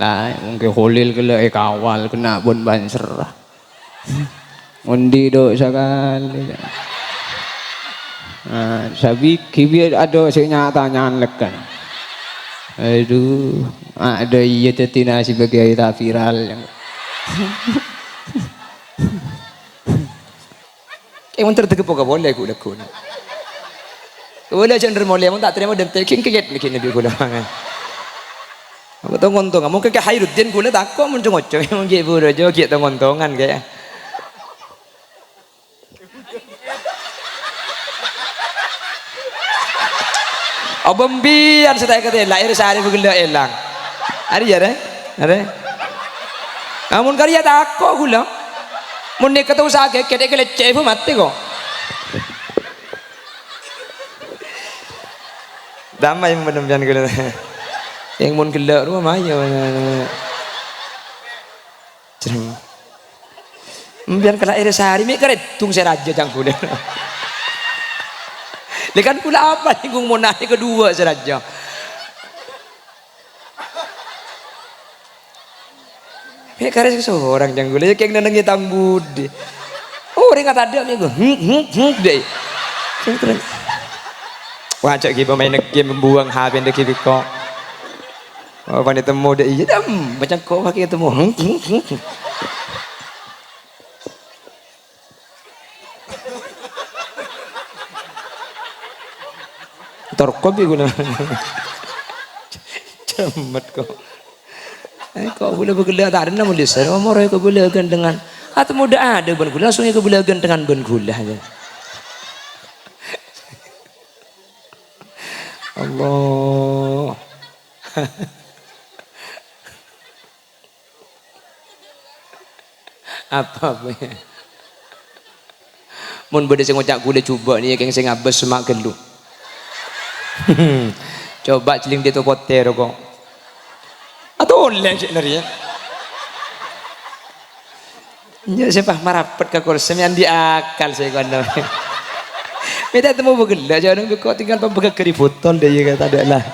Lah mungkin holil kele kawal kena bon banser. Undi do sekali. Nah, sabi kibi ada sing nyata lekan. Aduh, ada iya tetina sebagai viral yang. Kayak tertegep kok boleh ku lekun. Boleh jangan remole mun tak terima dem taking kiket bikin nabi kula mangan. Aku tong ngontong, mungkin ke Khairuddin kula tak kok mun ngoco mun ge buru jo ge tong ngontongan kayak. Abang biar saya kata lahir sehari begila elang. Ada ya deh, ada. Namun karya tak kok gula. Mun nek kata usaha kede leceh pun mati kok. Damai yang benar-benar gula. Yang mun gila rumah mayo. Cerem. Biar kalau lahir sehari mi keretung saya raja jang gula. Lekan pula apa nih gung monai kedua seraja. Kayak karya seseorang jangan gue kayak nenengi tambud. Oh orang kata ada nih gue deh. Wah cak kita main game membuang HP dek kita kok. Oh pandai temu deh iya dam macam kok pakai temu. Terkopi guna cemat kok kok boleh bergelar tak ada nama lisan orang kau boleh dengan atau muda ada ban gula langsung kau boleh dengan ban gula Allah apa ya mun beda sing ngocak gula coba nih yang sing ngabes semak gelu. Coba celing dia tu potero kok. Atau oleh cik nari ya. Ya siapa merapat ke kursi yang diakal saya kono. Beda temu begela jangan kok tinggal pembegal keri botol deh ya kata ada lah.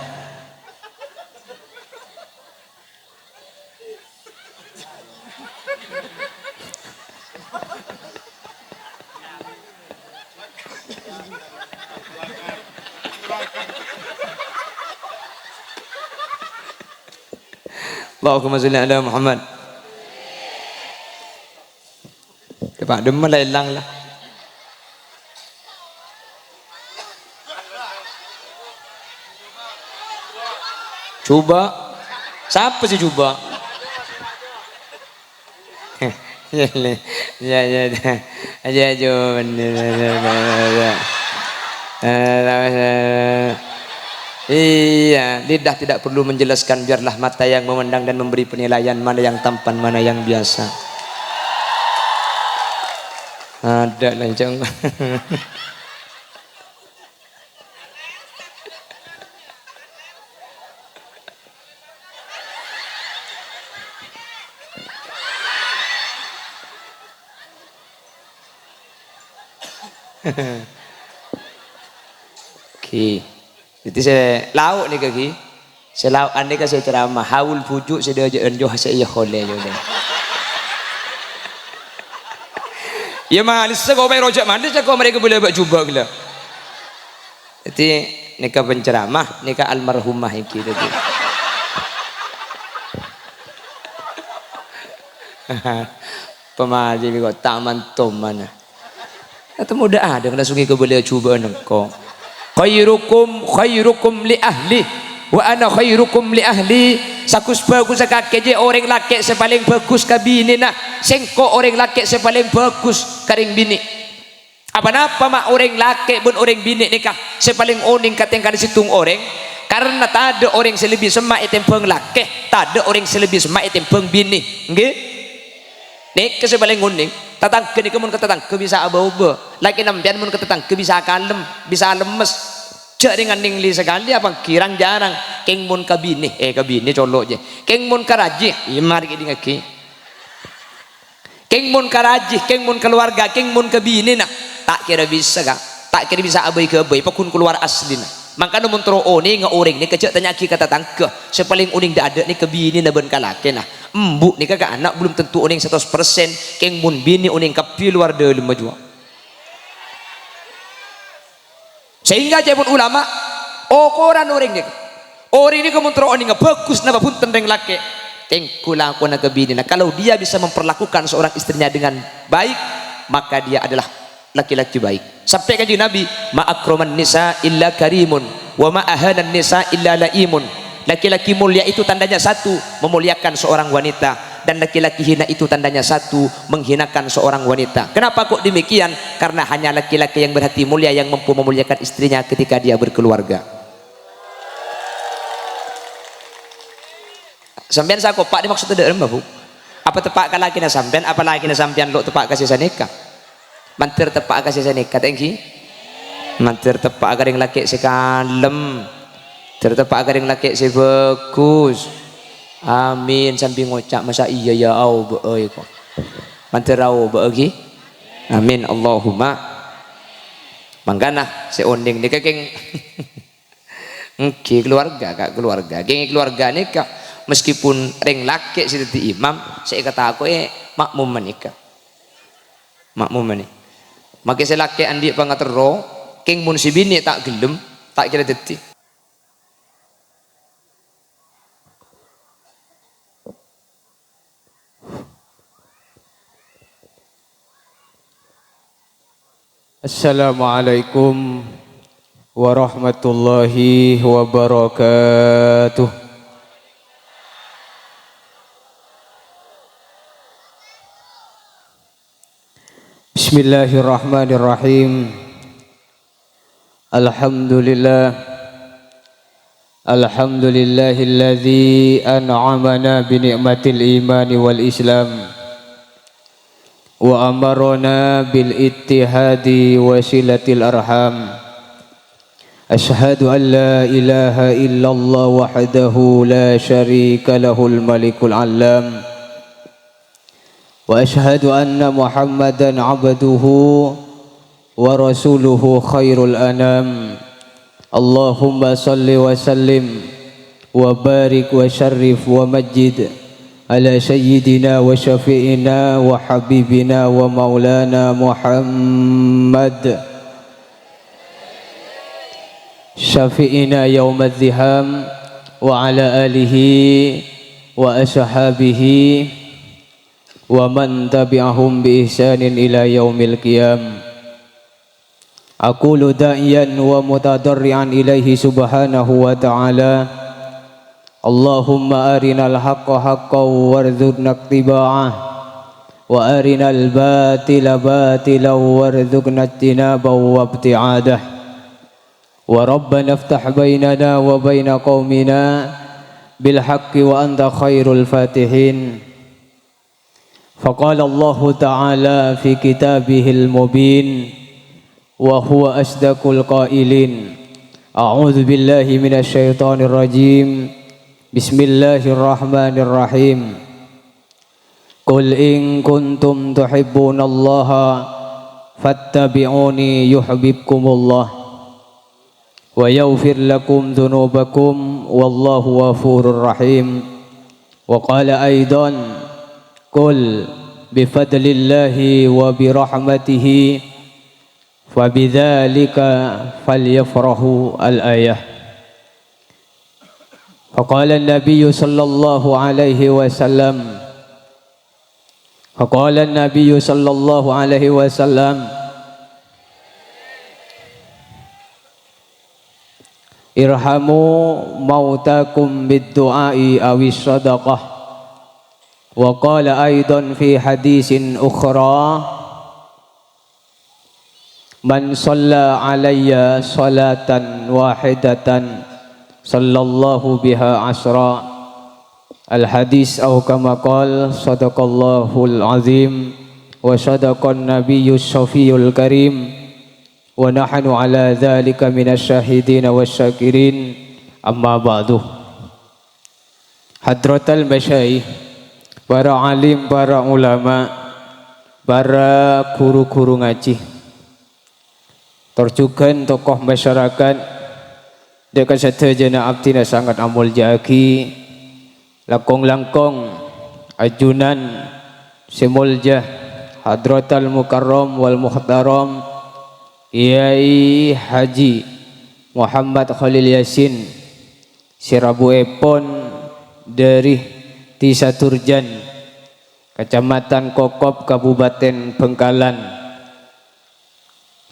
Allahumma sholli ala Muhammad. Pak demen lah hilang lah. Coba. Siapa sih coba? Ya iya, lidah tidak perlu menjelaskan, biarlah mata yang memandang dan memberi penilaian mana yang tampan, mana yang biasa. Ada lancang. Oke. Jadi saya lauk nih kaki, saya lauk ane kasih ceramah, haul pujuk saya dia enjoh saya iya khole juga. Ya malis saya kau main rojak malis saya kau mereka boleh buat coba gila. Jadi nikah penceramah, nikah almarhumah iki tadi. Pemaji kau taman tom mana? Atau mudah ada kena sungai kau boleh coba nengko. Khairukum li ahli wa ana khairukum li ahli. Sakus bagus kakek je orang laki sepaling bagus ka bini nak sengko orang laki sepaling bagus karing bini apa napa mak orang laki pun orang bini nikah sepaling oning katengkan situng orang karena tak ada orang selebih semak itempeng laki tak ada orang selebih semak itempeng bini nggih nek sepaling oning tatang ke mun ketatang ke bisa aba-aba laki nampian mun ketatang ke bisa kalem bisa lemes cek dengan ningli sekali apa kirang jarang keng mun kabini kabini colok je keng mun karaji ya mari kita ngaki keng mun karaji keng mun keluarga keng mun kabini nak tak kira bisa kak tak kira bisa abai ke abai pakun keluar asli nak Maka namun tro oni ngeuring ni kecek tanya kata tangkeh sepaling uning dak ada ni ke bini na ben kalake nah embuk ni kagak anak belum tentu uning 100% keng mun bini uning kapi luar dalam majua sehingga jabun ulama koran uring ni orang ini kemun tro oni bagus na pun tendeng lake keng kula aku na ke bini nah kalau dia bisa memperlakukan seorang istrinya dengan baik maka dia adalah laki-laki baik. Sampai kanjeng Nabi, ma akraman nisa illa karimun wa ma ahanan nisa illa laimun. Laki-laki mulia itu tandanya satu, memuliakan seorang wanita, dan laki-laki hina itu tandanya satu, menghinakan seorang wanita. Kenapa kok demikian? Karena hanya laki-laki yang berhati mulia yang mampu memuliakan istrinya ketika dia berkeluarga. Sampean sako Pak dimaksud ada Bu? Apa tepak kalaki na sampean, apalagi na sampean lo tepak kasih sanika? Mantir tepak kasih sanika tengki? Mantir tepak agar yang laki sekalem, tertepak agar yang laki sebagus. Amin sambil ngocak masa iya ya au beoi kok. Mantir au beoi. Amin Allahumma. Mangkana seonding ni keng. Oke keluarga kak keluarga, geng keluarga ni kak meskipun ring laki seperti imam, saya kata aku makmum menikah, makmum menikah. Maka saya laki andi pangatero, keng mun si bini tak gelem, tak kira detik. Assalamualaikum warahmatullahi wabarakatuh. Bismillahirrahmanirrahim. Alhamdulillahilladzi an'amana bi ni'matil imani wal islam wa amarna bil ittihadi wa silatil arham. Ashhadu an la ilaha illallah wahdahu la syarika lahul malikul alam wa ashhadu anna muhammadan abduhu wa rasuluhu khairul anam. Allahumma salli wa sallim wa barik wa syarrif wa majid ala sayyidina wa syafi'ina wa habibina wa maulana Muhammad syafi'ina yaumad ziham wa ala alihi wa ashabihi wa man tabi'ahum bi ihsanin ila yaumil qiyam. Aqulu da'iyan wa mutadarrian ilaihi subhanahu wa ta'ala Allahumma arinal haqqa haqqan warzuqna ittiba'ah wa arinal batila batilan warzuqna ijtinabahu wa ibti'adah wa rabbana iftah bainana wa baina qaumina bil haqqi wa anta khairul fatihin. Faqala Allah ta'ala fi kitabihil mubin wa huwa asdaqul qailin. A'udzu billahi minasy syaithanir rajim. Bismillahirrahmanirrahim. Qul in kuntum tuhibbunallaha fattabi'uni yuhibbukumullah wa yaghfir lakum dhunubakum wallahu ghafurur rahim. Wa qala aidan Qul bifadlillahi wa birahmatihi fabidzalika falyafrahu al-ayah. Faqala an-nabiy sallallahu alaihi wasallam Faqala an-nabiy sallallahu alaihi wasallam Irhamu mautakum bid-du'ai awis sadaqah. Wa qala aidan fi hadisin ukhra man shalla alayya salatan wahidatan sallallahu biha asra. Al hadis atau kama qala sadaqallahul azim wa sadaqan nabiyyus shafiyul karim wa nahnu ala dzalika minasy syahidin wasyakirin. Amma ba'du. Hadratal masyayikh, para alim, para ulama, para guru-guru ngaji, terjugan tokoh masyarakat, Dekat sedaya abdina sangat amul jaki langkong ajunan semuljah hadratal mukarram wal muhtaram Kiai Haji Muhammad Khalil Yasin Sirabu Epon dari Tisaturjan Kecamatan Kokop Kabupaten Bengkalan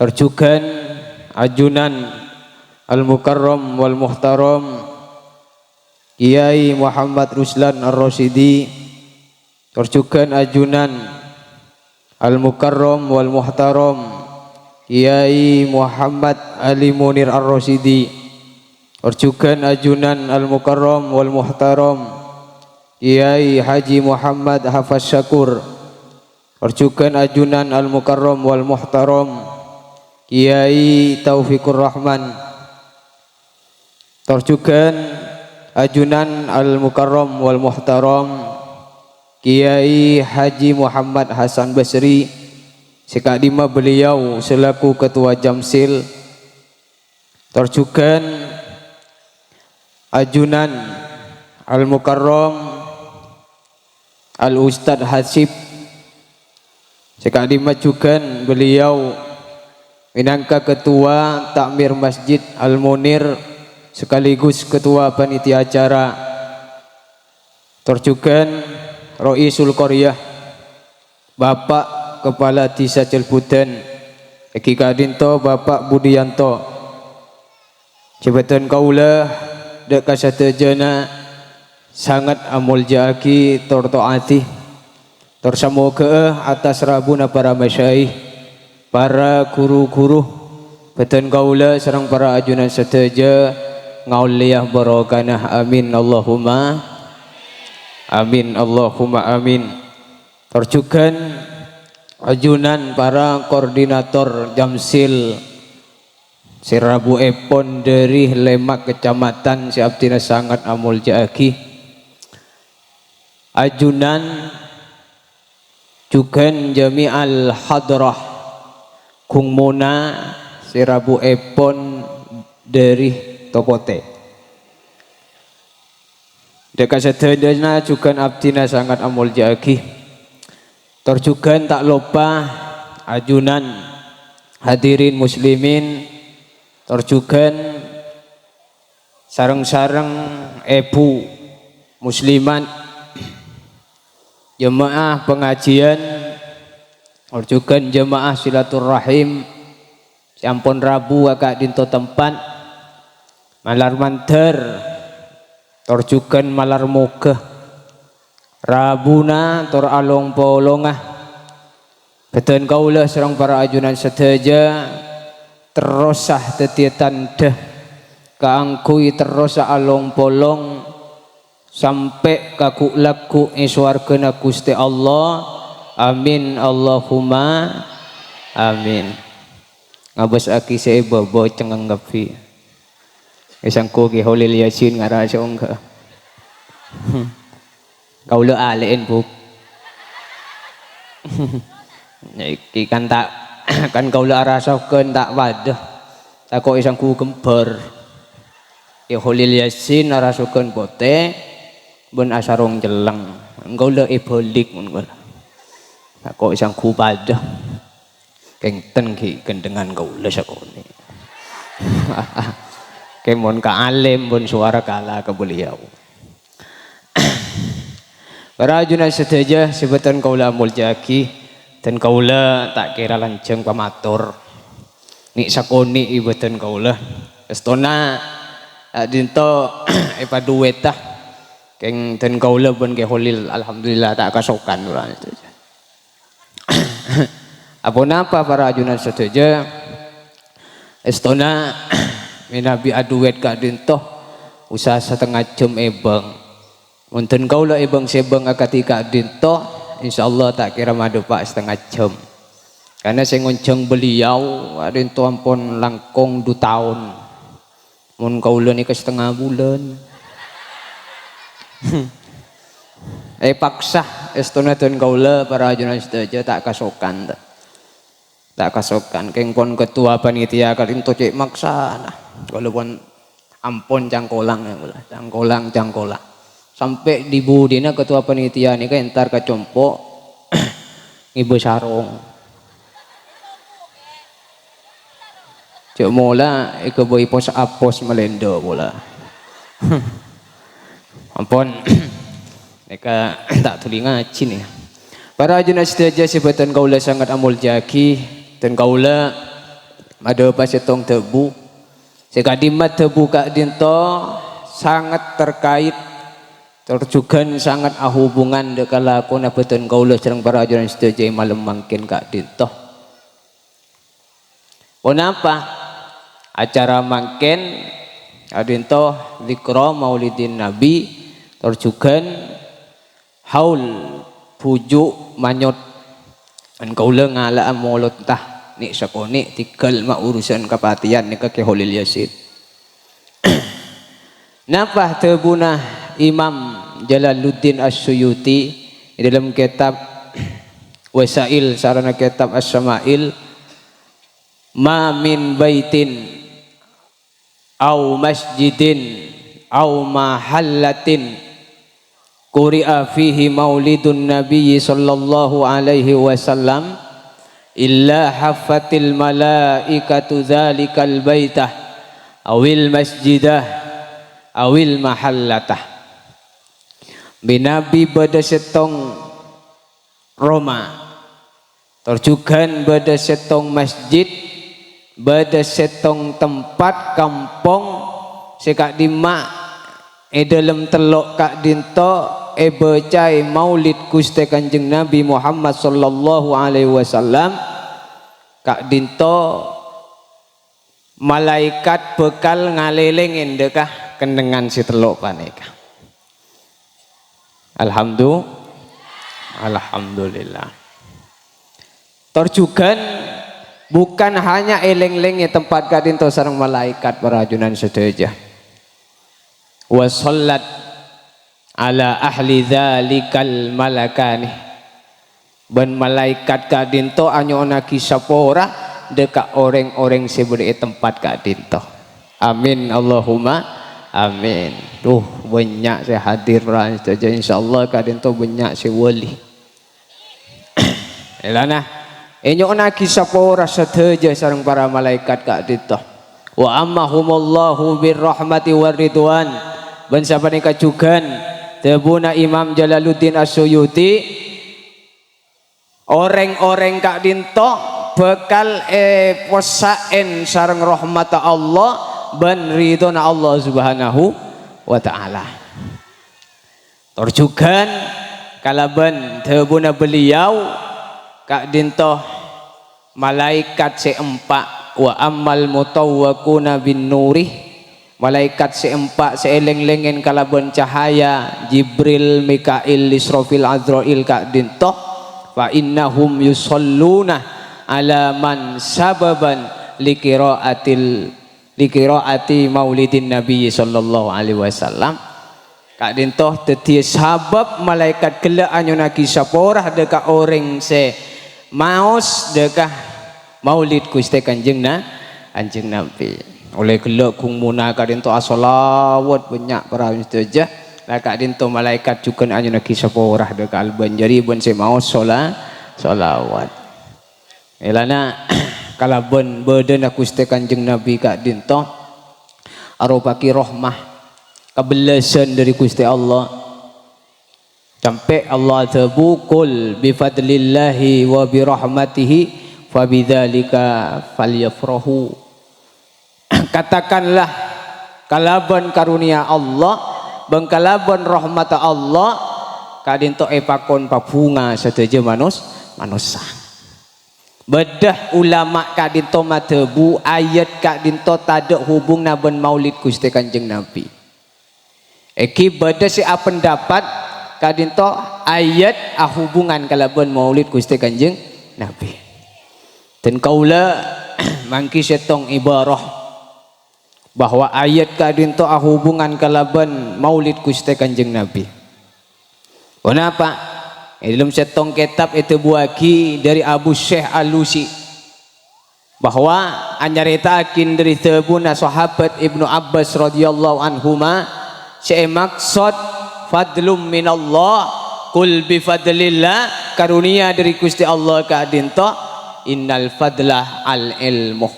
terjugan ajunan Al-Mukarram wal Muhtaram Kiai Muhammad Ruslan Ar-Rasidi terjugan ajunan Al-Mukarram wal Muhtaram Kiai Muhammad Ali Munir Ar-Rasidi terjugan ajunan Al-Mukarram wal Muhtaram Kiai Haji Muhammad Hafaz Syakur terjugan ajunan Al-Mukarram wal Muhtaram Kiai Taufikur Rahman terjugan ajunan Al-Mukarram wal Muhtaram Kiai Haji Muhammad Hasan Basri sekadima beliau selaku ketua Jamsil terjugan ajunan Al-Mukarram Al-Ustadz Hasib sekadima juga beliau minangka ketua takmir Masjid Al-Munir sekaligus ketua panitia acara terjugan Roisul Koryah Bapak Kepala Desa Celbudan Eki Kadinto Bapak Budianto jabatan kaula dek kasadayana sangat amul jaki tortoati tersamoga atas rabuna para masyaikh para guru-guru beten kaula sareng para ajunan sedaya ngauliyah barokanah amin Allahumma amin Allahumma amin terjugan ajunan para koordinator Jamsil Sirabu Epon dari Lemak Kecamatan Siabtina sangat amul jaki ajunan juga jami'al hadrah kungmuna Sirabu Epon dari Topote dekat sedayana juga abdina sangat amul jaki terjugan tak lupa ajunan hadirin muslimin terjugan sareng-sareng ebu musliman jemaah pengajian terjugan jemaah silaturahim sampun Rabu akak dinto tempat malar manter torjukan malar mogah Rabuna tor along polongah beten kaulah serang para ajunan sedaya terosah tetiatan dah kaangkui terosah along polong sampai kaku laku iswargana Gusti Allah amin Allahumma amin ngabas aki saya bobo cengang gapi isang kugi Khalil Yasin ngara sa ongga kaulo aliin buk ikan tak kan kaulo arasakeun tak wadah tako isang ku gembar ya Khalil Yasin arasakeun bote ben asarong jeleng kaulo ibolik mun kaulo tako isang ku wadah kengten ki gendengan kaulo sakone kemon ka alim pun suara kala ke beliau para ajunan sedaya sebutan kaula amul jaki dan kaula tak kira lanceng pamatur ni sakoni ibutan kaula estona dinto epa duet tah keng dan kaula pun ke Khalil alhamdulillah tak kasokan urang itu apa napa para ajunan sedaya estona Nabi aduet kak dintoh usaha setengah jam ebang Wonten kaula ibang sebang akatika dinto insyaallah tak kira madu pak setengah jam. Karena saya ngonceng beliau adin to ampun langkong 2 tahun. Mun kaula ni ke setengah bulan. Paksa estonatun kaula para ajunan sedaja tak kasokan. Tak kasokan keng pon ketua panitia kalin to cek maksa. Kalau pun ampun cangkolang ya pula, cangkolang. Sampai di budina ketua panitia ni kan entar ke compok ibu sarong. Cuk mula iko boy pos apos melendo pula. Ampun. Mereka tak tulinga cin ya. Para ajunan sedaja sebatan kaula sangat amul jaki dan kaula ada pasetong tebu. Sekadimat tebu kak dinto sangat terkait terjugan sangat hubungan dekala kona beton kaula sareng para ajunan sedaja malam mangkin kak dinto. Kenapa? Acara mangkin adinto zikra maulidin nabi terjugan haul pujuk manyot an kaula ngala molot tah ni sakone tikal ma urusan kapatian ni ke Holil Yasin. Napa tebuna Imam Jalaluddin As-Suyuti di dalam kitab Wasail sarana kitab As-Samail ma min baitin au masjidin au mahallatin quri'a fihi maulidun nabiyyi sallallahu alaihi wasallam illa haffatil malaikatu dzalikal baitah awil masjidah awil mahallatah. Binabi bada setong Roma terjugan bada setong masjid bada setong tempat kampung sekak dima dalam telok kak dinto becai maulid Gusti Kanjeng Nabi Muhammad sallallahu alaihi wasallam kak dinto malaikat bekal ngalelengin dekah kendengan si telok paneka. Alhamdulillah. Terjugan bukan hanya eleng-elengnya tempat kadinto sareng malaikat para ajunan sedaya. Wa sallat ala ahli dzalikal malakani. Ben malaikat kadinto anyona kisapora deka orang-orang seberi tempat kadinto. Amin Allahumma amin. Duh banyak saya hadir para sedaya insyaallah kadinto banyak si wali. Elana enyona kisapora sedaya sareng para malaikat kadinto. Wa ammahumullahu birrahmati waridwan. Ben sabane kajugan tebuna Imam Jalaluddin As-Suyuti orang-orang kak dinto bekal posaen sareng rahmat Allah ben ridona Allah Subhanahu wa taala. Terjugan kalaban tebuna beliau kak dinto malaikat seempat wa ammal mutawwaquna bin nurih. Malaikat seempat seeleng-lengen kalaban cahaya Jibril, Mikail, Israfil, Azrail kak dinto fa innahum yusalluna ala man sababan liqiraati maulidin nabi sallallahu alaihi wasallam kak dinto teti sabab malaikat kela anyuna kisaporah deka orang se maos deka maulid Gusti Kanjeng Nabi. Oleh kelak kung muna kadinto asolawat banyak para mustajah lah kadinto malaikat juga anyuna kisaporah deka alban jadi ben se mau solawat elana kalaban badan Gusti Kanjeng Nabi kadinto arupaki rahmah kebelasan dari Gusti Allah sampai Allah tabukul bifadlillahi wa birahmatihi fabidzalika falyafrahu. Katakanlah kalaban karunia Allah bengkalaban rahmat Allah kadinto epakon pabunga sedaja manusia bedah ulama kadinto matebu ayat kadinto tadek hubung naben maulid Gusti Kanjeng Nabi eki beda si pendapat kadinto ayat hubungan kalaban maulid Gusti Kanjeng Nabi dan kaula mangki setong ibarah bahwa ayat kadinto hubungan kalaban maulid Gusti Kanjeng Nabi. Kenapa? Dalam setong kitab itu buaki dari Abu Syekh Al-Lusi. bahwa anyaritakin dari tebuna sahabat Ibnu Abbas radhiyallahu anhuma saya maksud fadlum minallah kul bi fadlillah karunia dari Gusti Allah ka dinto innal fadlah al ilmu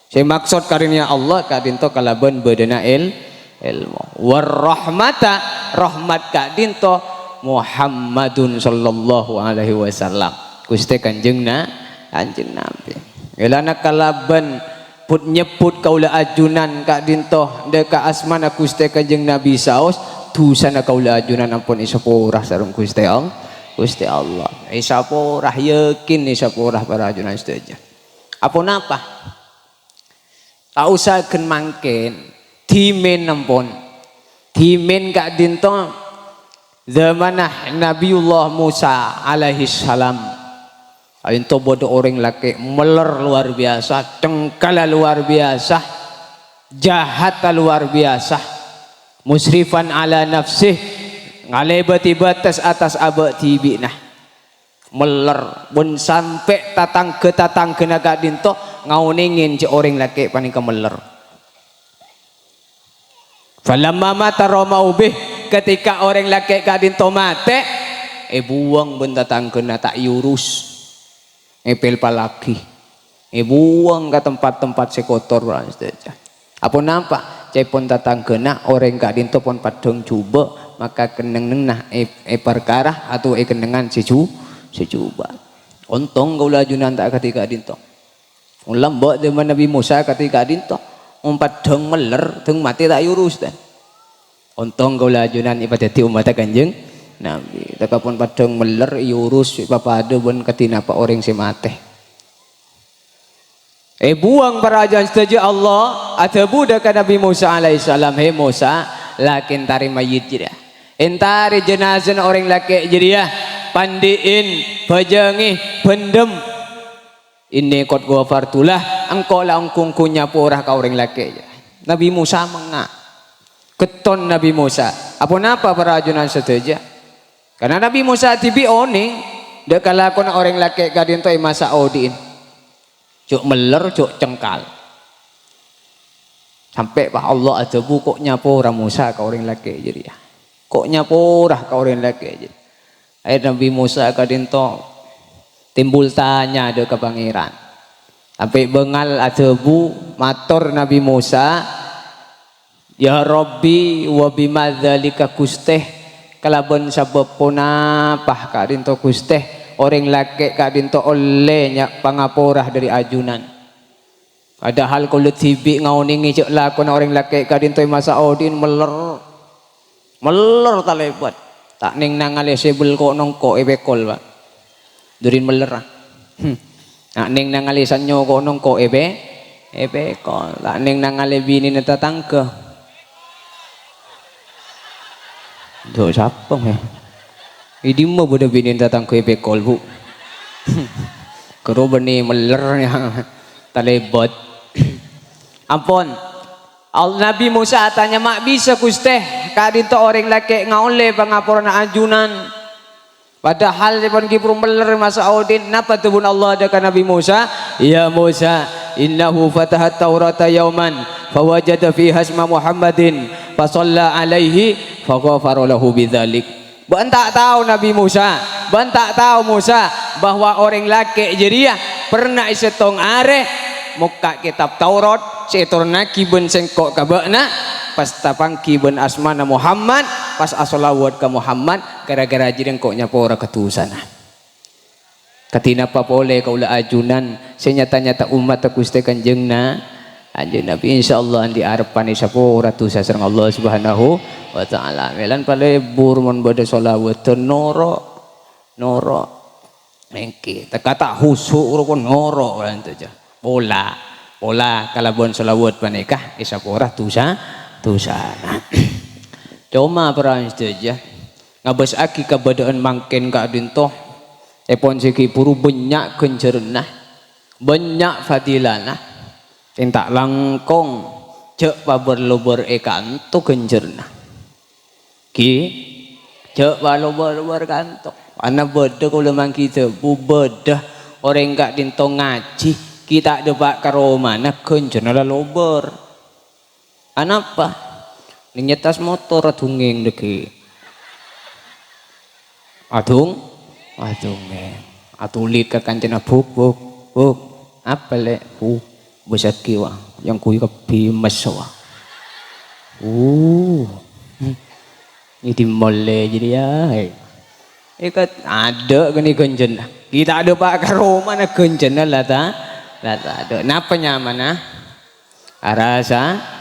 saya maksud karunia Allah ka dinto kalaban bedana ilmu war rahmata rahmat ka dinto Muhammadun sallallahu alaihi wasallam Gusti kanjeng Nabi elana kalaban put nyebut kaula ajunan kak dintoh deka asmana Gusti kanjeng Nabi saos dusana kaula ajunan ampun isapurah sareng Gusti Allah isapurah yakin isapurah para ajunan sedaya apun apa tak usahakeun mangken dimen ampun dimen kak dintoh zamanah Nabiullah Musa alaihi salam itu bodoh orang laki meler luar biasa, cengkala luar biasa, jahat luar biasa, musrifan ala nafsih, ngalebati batas atas abad tibinah, meler, bun sampai tatang ke naga dinto ngauningin si orang laki panika meler. Falamma mata romaubih ketika orang laki kadinto mate, buang bun tatang kena tak yurus. Epel palagi buang ke tempat-tempat sekotor apa nampak cepon tatang kena orang kak dinto pon padong coba maka keneng nah perkara atau kenengan secuba ontong kaula ajunan tak ketika dinto ulam mbok zaman Nabi Musa ketika dinto padong meler teng mati tak urus dan ontong kaula ajunan ibadah umat kanjeng Nabi takapun padang meler iurus papada bon katina pa orang si mate buang para ajan setuju Allah ada budak Nabi Musa alaihissalam he Musa lakin tari mayit jira entari jenazah orang laki jira pandiin pajangi pendem ini kot ghafartulah engkau lah engkung kunya porah ka orang laki Nabi Musa mengak keton Nabi Musa apa napa para ajunan setuju karena Nabi Musa tibi oning dak kalakon orang laki gadin toy masa odin cuk meler cuk cengkal sampai pak Allah ada kok nyapora Musa ka orang laki jadi ya kok nyapora ka orang laki jadi akhir Nabi Musa gadin to timbul tanya dak ke pangeran sampai bengal ada matur Nabi Musa ya Rabbi wa bimadzalika kusteh kalaban sabab punapah kak dinto Gusti orang laki kak dinto olehnya pangaporah dari ajunan padahal kalau tibi ngauningi cek lakon orang laki kak dinto masa odin meler talebat tak ning nangale sebel kok nongko ebekol pak durin meler nak ning nangale sanyo kok nongko ebekol tak ning nangale bini netatangke Duh siapa ya? Ini mau bodoh binin datang ke bekol bu. Kero beni melernya talebot. Ampun. Nabi Musa tanya mak bisa Gusti kadinto orang laki ngaule pangaporna ajunan. Padahal depan kiprum meler masa audin napa tubun Allah ada Nabi Musa? Ya Musa, innahu fatahat Taurata yauman fawajada fiha isma Muhammadin fasalla alaihi faghafara lahu bidzalik. Bantak tahu Nabi Musa, bantak tahu Musa bahwa orang laki jeriah pernah isetong are muka kitab Taurat setorna kiben sengkok kabakna pas tapang kiben asmana Muhammad pas asolawat ke Muhammad gara-gara jireng kok nyapora ketusana katina pa boleh kaula ajunan senyata-nyata umat Gusti kanjengna anjeun Nabi insyaallah andi arepan sapora tusa sareng Allah Subhanahu wa taala melan palebur mun bade selawat noro mengki kata husuk rukun noro aja pola kalabon selawat panikah isapora tusana cuma perang saja ngabas aki kabadaan mangken ka dinto epon siki puru banyak kencerna banyak fadilana tinta langkong cek paber-lober ekanto kencerna ki cek paber-lober kanto ana beda kula mang kita bu beda orang gak dinto ngaji kita depak karo mana kenjana lobor. Anapa? Ninyetas motor adungeng deki. Adung atulit ka kancana buk. Apa le? Besaki wa yang kui ka pimas wa. Ini mole jadi ya. Ikat ada gini kenjen. Kita ada pak karoma na kenjen lah ta ada. Napa nyaman na? Arasanan.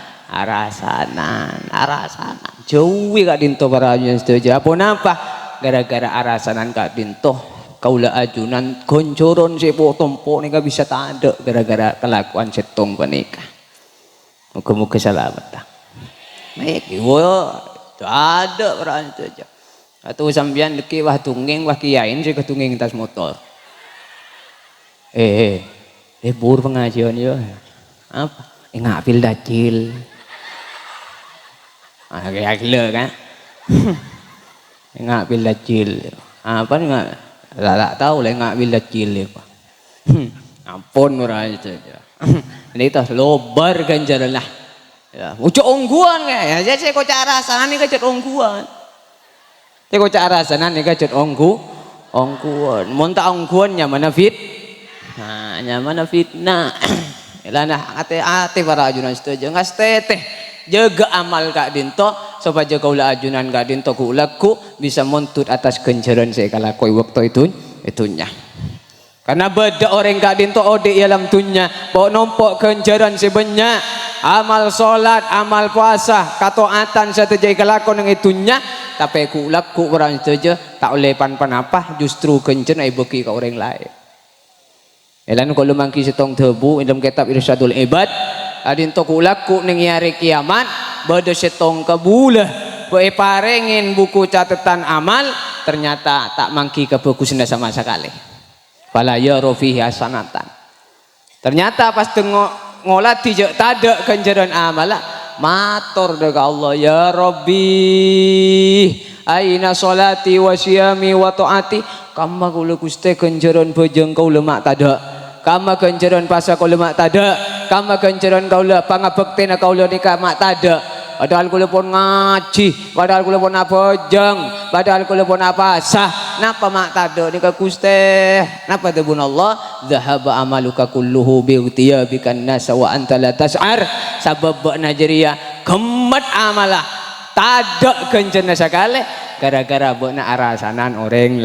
Jauh kak dinto para ajunan setuju. Apa napa? Gara-gara arasanan kak dinto. Kaula ajunan koncoron si tompo nika bisa tak ada gara-gara kelakuan setong panika. Muka-muka selamat ta. Baik, ada para ajunan setuju. Atau sambian deki wah tunging wah kiain si ketunging tas motor. Bur pengajian yo. Apa? Ngapil dacil. Kayak gila kan? Ngapil dacil. Apa enggak? Tak tahu lah ngapil dacil apa. Ampun orang itu. Ini tas lobar ganjaran lah. Ya, ucap ongguan kayak. Ya saya kok cara sana nih kecet ongguan. Teko cara sana nih kecet ongguan. Monta ongguan nyaman fit. Nah, nyaman fitnah. Ilana ate para ajunan setuju ngas teteh jaga amal kak dinto supaya jaga ulah ajunan kak dinto ku ulaku bisa montut atas kenceran saya kalakoi waktu itunya. Karena beda orang kak dinto ode dalam tunya bawa nompok kenceran sebanyak amal solat amal puasa katoatan satejai kalakon yang itunya tapi ku ulaku orang setuju tak oleh pan apa justru kenceran beki ke orang lain. Elan kalau mangki setong tebu dalam kitab Irsyadul Ibad adin to kulaku ning hari kiamat bade setong kebulah bae parengin buku catatan amal ternyata tak mangki kebagusna sama sekali. Fala yara fihi hasanatan. Ternyata pas tengok ngolat dijak tada ganjaran amala matur deuk Allah ya Rabbi aina salati wa siyami wa taati kama kula Gusti ganjaran bejeng kau lemak tada kama ganjaran pasa kau lemak tada kama ganjaran kau le pangabektina kau le nikah mak tada padahal kula pun ngaji padahal kula pun bejeng padahal kula pun sah napa mak tada nikah Gusti napa debun Allah zahaba amaluka kulluhu bi bikan nasa wa anta la tas'ar sabab najriya gemet amalah tada ganjaran sakale gara-gara bona arasanan orang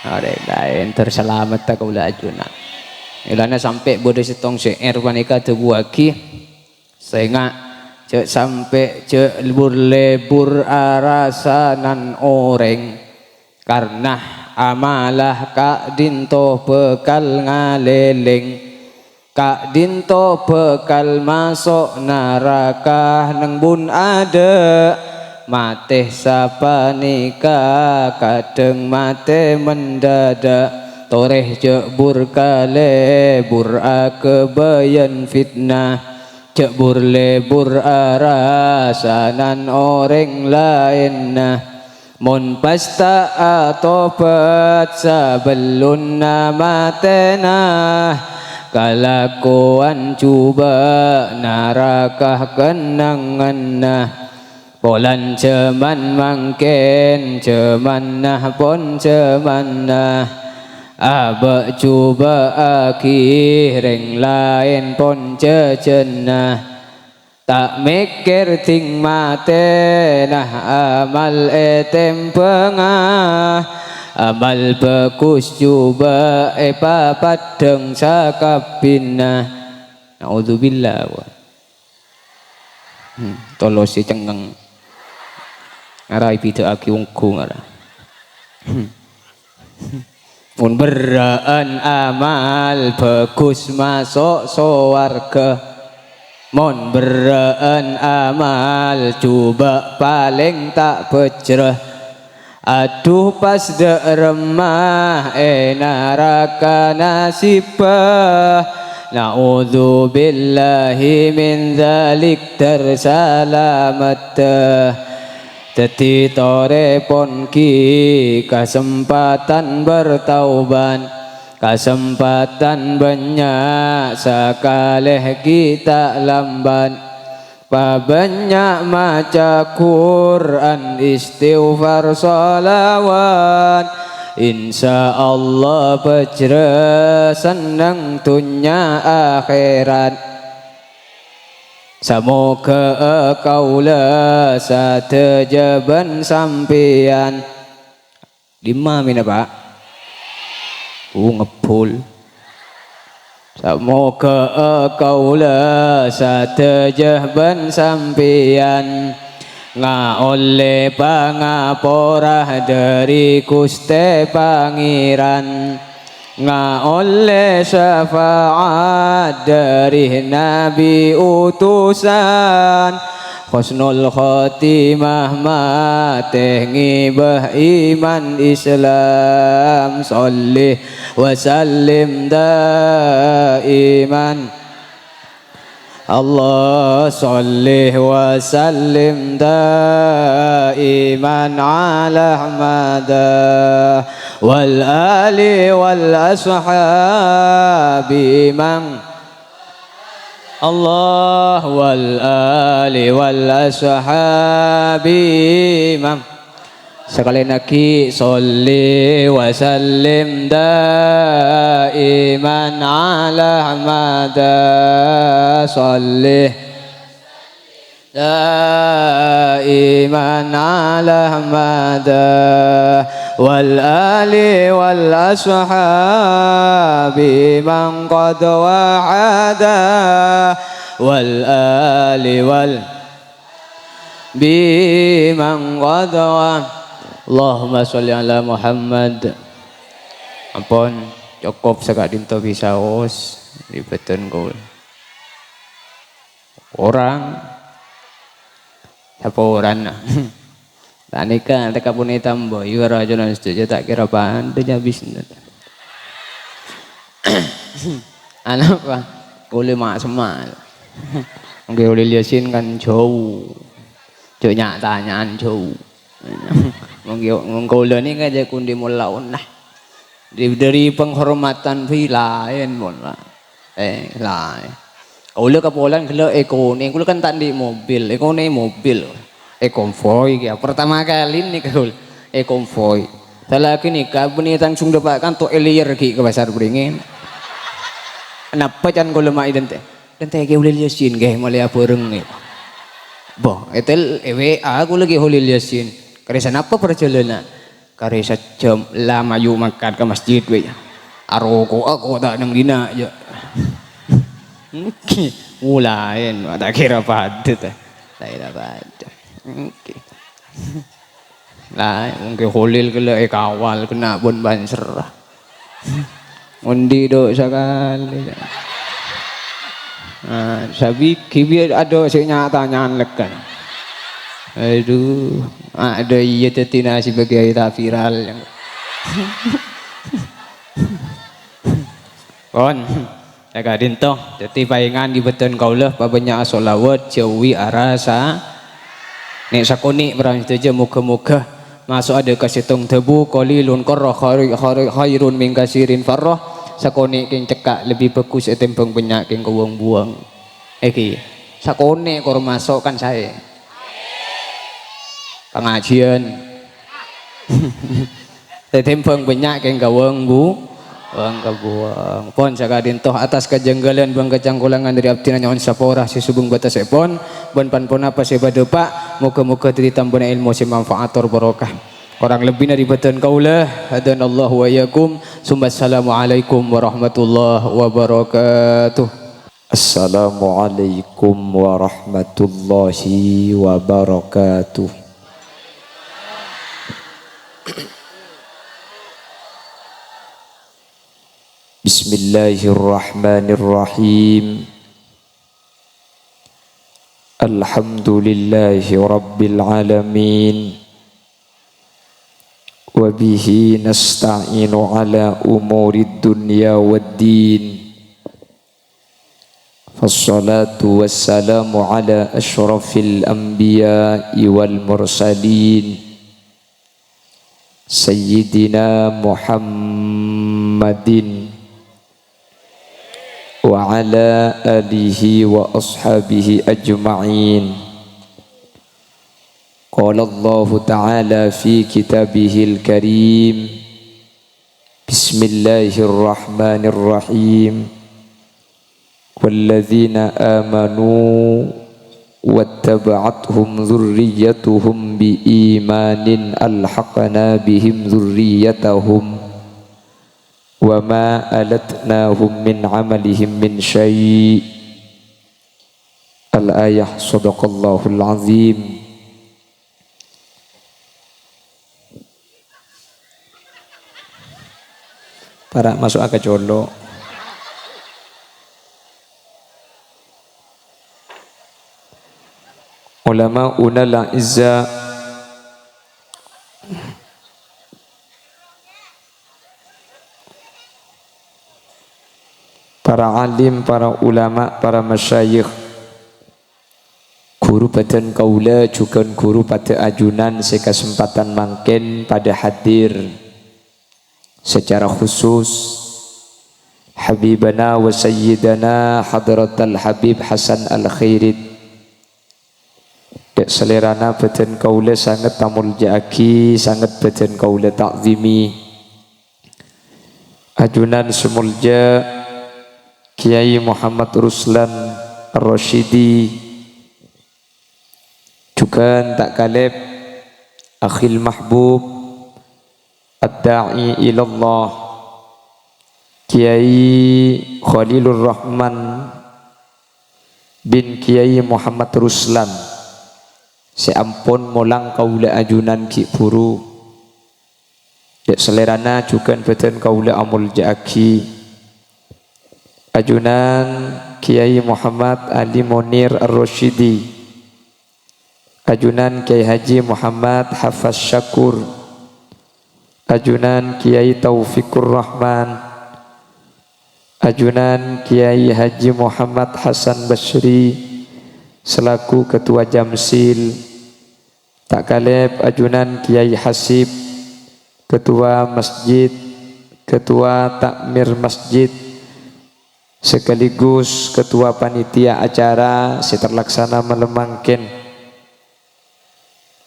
lain terselamat tak kaula ajunan. Ilana sampai bodoh setong syair panika tebuaki sehingga cek sampai cek lebur arasanan orang karena amalah kak dinto bekal ngaleleng kak dinto bekal masuk neraka neng bun ada mate sapanika kadang mate mendadak toreh jebur kale bur kebayan fitnah jebur lebur arasanan orang lain nah mon pasta atobat sabelun namatena kalakuan cuba narakah kenangan nah polan ceman mangken ceman nah pon ceman nah aba cuba akhireng lain pon cecenah tak mikir ting mate nah amal etem pengah amal bagus cuba papadeng sakapinah naudzubillah tolosi cengeng ngarai bida aki ungku ngara mun beraan amal bagus masuk swarga mun beraan amal coba paling tak bejrah aduh pas de remah neraka nasibah na'udzubillahi min dzalik tersalamat Dadi tore pon ki kesempatan bertauban kesempatan banyak sekali kita lamban, banyak maca Quran istighfar salawat, insya Allah pecera senang dunia akhirat. Semoga kaulah satejaban sampean. Lima mina Pak. Ngepul. Semoga kaulah satejaban sampean oleh pangaporah dari Gusti Pangeran, oleh syafaat dari Nabi utusan, husnul khotimah mateh ngibah iman Islam, sholli wa sallim daiman Allah, sholli wa sallim daiman ala Ahmad wal ali wal ashabi man Allah wal ali wal ashabi man. Sekali lagi sholli wa sallim daiman ala Ahmad, sholli daiman ala Ahmad wal ali wal ashabi man qad wa'ada wal ali wal biman qad wa'ada. Allahumma sholli ala Muhammad. Ampun, cukup sekak dinto bisa os ribeten kau. Orang apa orang nah. Tak nikah, tak kapun hitam boy. Yura jonan setuju tak kira pandai habis. Anak apa? Boleh mak semal. Mungkin boleh liasin kan jauh. Jauh tanyaan jauh. Mengkola ni kan je kundi mulaun lah. Dari penghormatan lain pun lah. Lain. Kola kapolan kalau eko ni, kola kan tak di mobil, eko ni mobil. Konvoy ya. Pertama kali ni kau konvoy. Salah kini kau ni langsung dapat kan tu elir ki ke pasar beringin. Kenapa jangan kau lemah idente? Idente kau boleh liasin ke malah apa orang ni? Boh, etel aku lagi holil yasin. Karena apa perjalanan? Karena jam lama yuk makan ke masjid we. Aroko aku tak nang dina aja. Mulain, tak kira pada tak kira pada. Lah, mungkin holil kela kawal kena pun banser. Undi dok sekali. Sabi kibir ada senyatanya lekan. Aduh, ada iya tetina sebagai kita viral yang. Kon, jaga dinto, jadi bayangan di beton kaulah, banyak solawat jauhi arasa. Nek sakoni berang saja muka-muka masuk ada kasitong tebu qalilun qarra khairun min kasirin farrah. Sakone king cekak lebih bagus etempeng banyak king buang-buang. Iki sakone kor masuk kan saya pengajian etempeng banyak king buang kebuang pon sakadin toh atas kejanggalan bang kecangkulangan dari abdi nyaon saporah si subung batas epon ban panpon apa si badepa muka-muka ditambah ilmu si manfaator barokah. Orang lebih dari beton kaulah hadanallahu wa iyyakum. Assalamualaikum warahmatullahi wabarakatuh. Assalamualaikum warahmatullahi wabarakatuh. Bismillahirrahmanirrahim. Alhamdulillahi rabbil alamin. Wabihi nasta'inu ala umurid dunya waddin. Fassalatu wassalamu ala ashrafil anbiya'i wal mursalin Sayyidina Muhammadin Muhammadin wa ala alihi wa ashabihi ajma'in. Qala Allah Ta'ala fi kitabihil karim, Bismillahirrahmanirrahim, walladzina amanu wattaba'athum dzurriyyatuhum biimanin alhaqna bihim dzurriyyatahum wama alatnahum min amalihim min syai'. Al-ayah. Sadaqallahul azim. Para masuk agak jolo. Ulama unal izza para alim, para ulama, para masyayikh, guru badan kaula juga guru pada ajunan sekesempatan mangken pada hadir secara khusus Habibana wa Sayyidana Hadratal Habib Hasan Al-Khairid. Dek selerana badan kaula sangat tamul ja'aki, sangat badan kaula ta'zimi. Ajunan semulja Kiai Muhammad Ruslan Ar-Rasyidi, juga tak kaleb akhil mahbub ad-da'i ilallah Kiai Khalilur Rahman bin Kiai Muhammad Ruslan. Seampun molang kaula ajunan ki buru dek selerana juga badan kaula amul ja'aki. Ajunan Kiai Muhammad Ali Munir Ar-Rasyidi, ajunan Kiai Haji Muhammad Hafaz Syakur, ajunan Kiai Taufikur Rahman, ajunan Kiai Haji Muhammad Hasan Basri selaku Ketua Jamsil. Tak kaleb ajunan Kiai Hasib, Ketua Masjid, Ketua Takmir Masjid, sekaligus Ketua Panitia Acara seterlaksana melemangken.